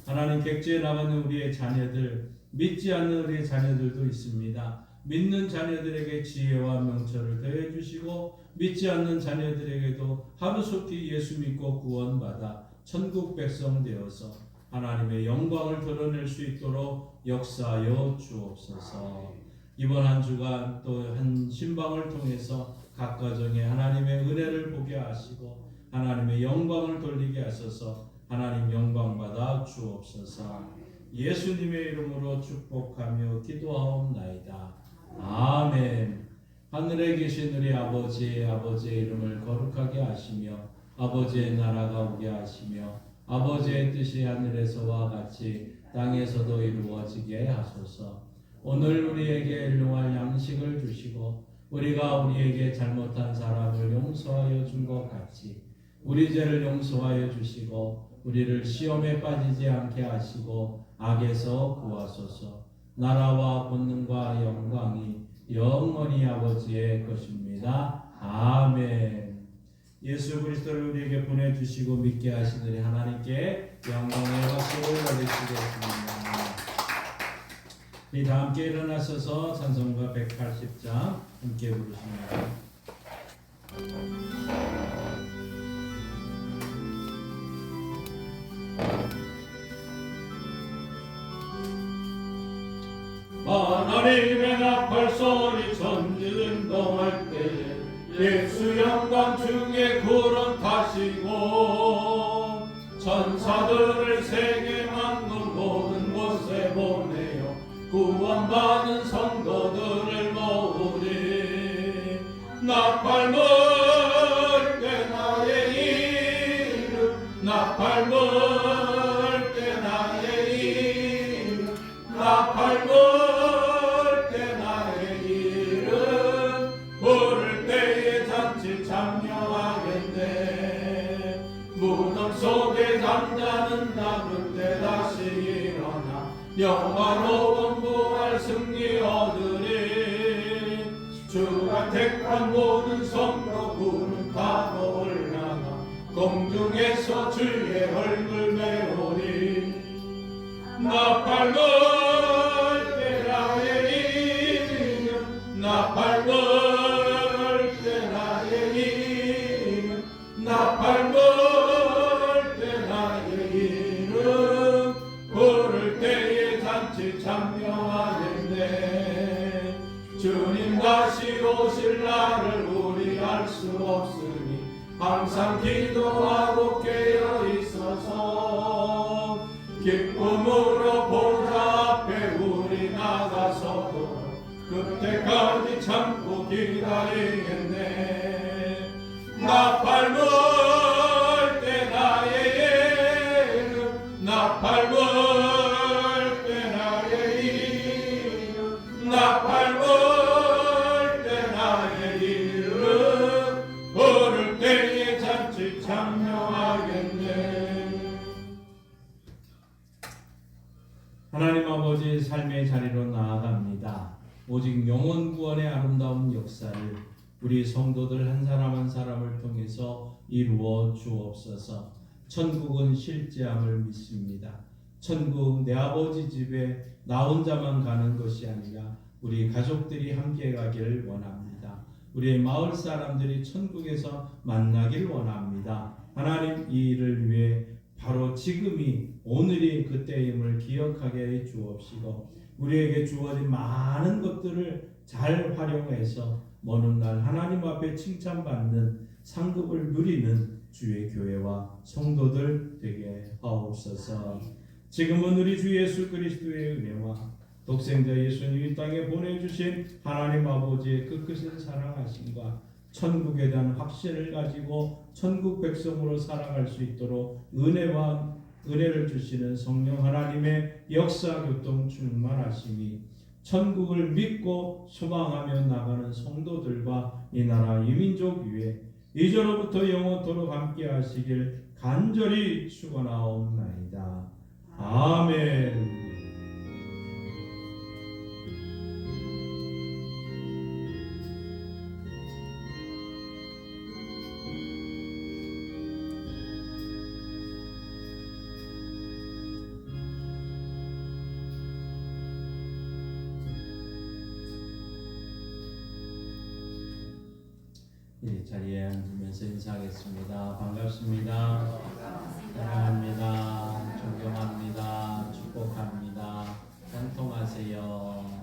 하나님 객지에 나가는 우리의 자녀들, 믿지 않는 우리의 자녀들도 있습니다. 믿는 자녀들에게 지혜와 명철을 더해 주시고 믿지 않는 자녀들에게도 하루속히 예수 믿고 구원받아 천국 백성 되어서 하나님의 영광을 드러낼 수 있도록 역사하여 주옵소서. 이번 한 주간 또 한 신방을 통해서 각 가정에 하나님의 은혜를 보게 하시고 하나님의 영광을 돌리게 하소서. 하나님 영광 받아 주옵소서. 예수님의 이름으로 축복하며 기도하옵나이다. 아멘. 하늘에 계신 우리 아버지의 이름을 거룩하게 하시며 아버지의 나라가 오게 하시며 아버지의 뜻이 하늘에서와 같이 땅에서도 이루어지게 하소서. 오늘 우리에게 일용할 양식을 주시고 우리가 우리에게 잘못한 사람을 용서하여 준 것 같이 우리 죄를 용서하여 주시고 우리를 시험에 빠지지 않게 하시고 악에서 구하소서. 나라와 권능과 영광이 영원히 아버지의 것입니다. 아멘. 예수 그리스도를 우리에게 보내주시고 믿게 하시느니 하나님께 영광의 박수를 받으시겠습니다. 우리 다 함께 일어나셔서 찬송가 180장 함께 부르십니다. 하나님의 나팔 소리 천지 운동할 때에 예수 영광 중에 구름 타시고 천사들을 세계 만국 모든 곳에 보내어 구원받은 성도들을 모으리. 나팔 불 때 나의 이름 나팔 불 때 나의 이름 나팔 불 때 나의 이름 부를 때에 잔치 참여하겠네. 무덤 속에 잠자는 나 그때 다시 일어나 영화로운 부활 승리 얻으리. 주가 택한 모든 성도 구름 타고 올라가 공중에서 주의 얼굴 메우리. 나팔 불 때 나의 이름 나팔 불 때 나의 이름 나팔 불 때 나의 이름 부를 때에 잔치 참여하겠네. 주님 다시 오실 날을 우리 알 수 없으니 항상 기도하고 깨어 있어서 기쁨으로 보좌 앞에 우리 나가서도 그때까지 참고 기다리겠네. 나팔 불 때 나의 이름 나팔 불 때 나의 이름 나팔 불 때 나의 이름 부를 때에 잔치 참여하겠네. 하나님 아버지 삶의 자리로 나아갑니다. 오직 영원 구원의 아름다운 역사를 우리 성도들 한 사람 한 사람을 통해서 이루어 주옵소서. 천국은 실제함을 믿습니다. 천국 내 아버지 집에 나 혼자만 가는 것이 아니라 우리 가족들이 함께 가기를 원합니다. 우리의 마을 사람들이 천국에서 만나길 원합니다. 하나님 이 일을 위해 바로 지금이 오늘이 그때임을 기억하게 해 주옵시고 우리에게 주어진 많은 것들을 잘 활용해서 먼 날 하나님 앞에 칭찬받는 상급을 누리는 주의 교회와 성도들 되게 하옵소서. 지금은 우리 주 예수 그리스도의 은혜와 독생자 예수님 이 땅에 보내주신 하나님 아버지의 끝끝은 사랑하심과 천국에 대한 확신을 가지고 천국 백성으로 살아갈 수 있도록 은혜를 주시는 성령 하나님의 역사 교통 충만하심이 천국을 믿고 소망하며 나가는 성도들과 이 나라 이민족 위에 이제로부터 영원토록 함께 하시길 간절히 축원하옵나이다. 아멘. 이 자리에 앉으면서 인사하겠습니다. 반갑습니다. 사랑합니다. 존경합니다. 축복합니다. 상통하세요.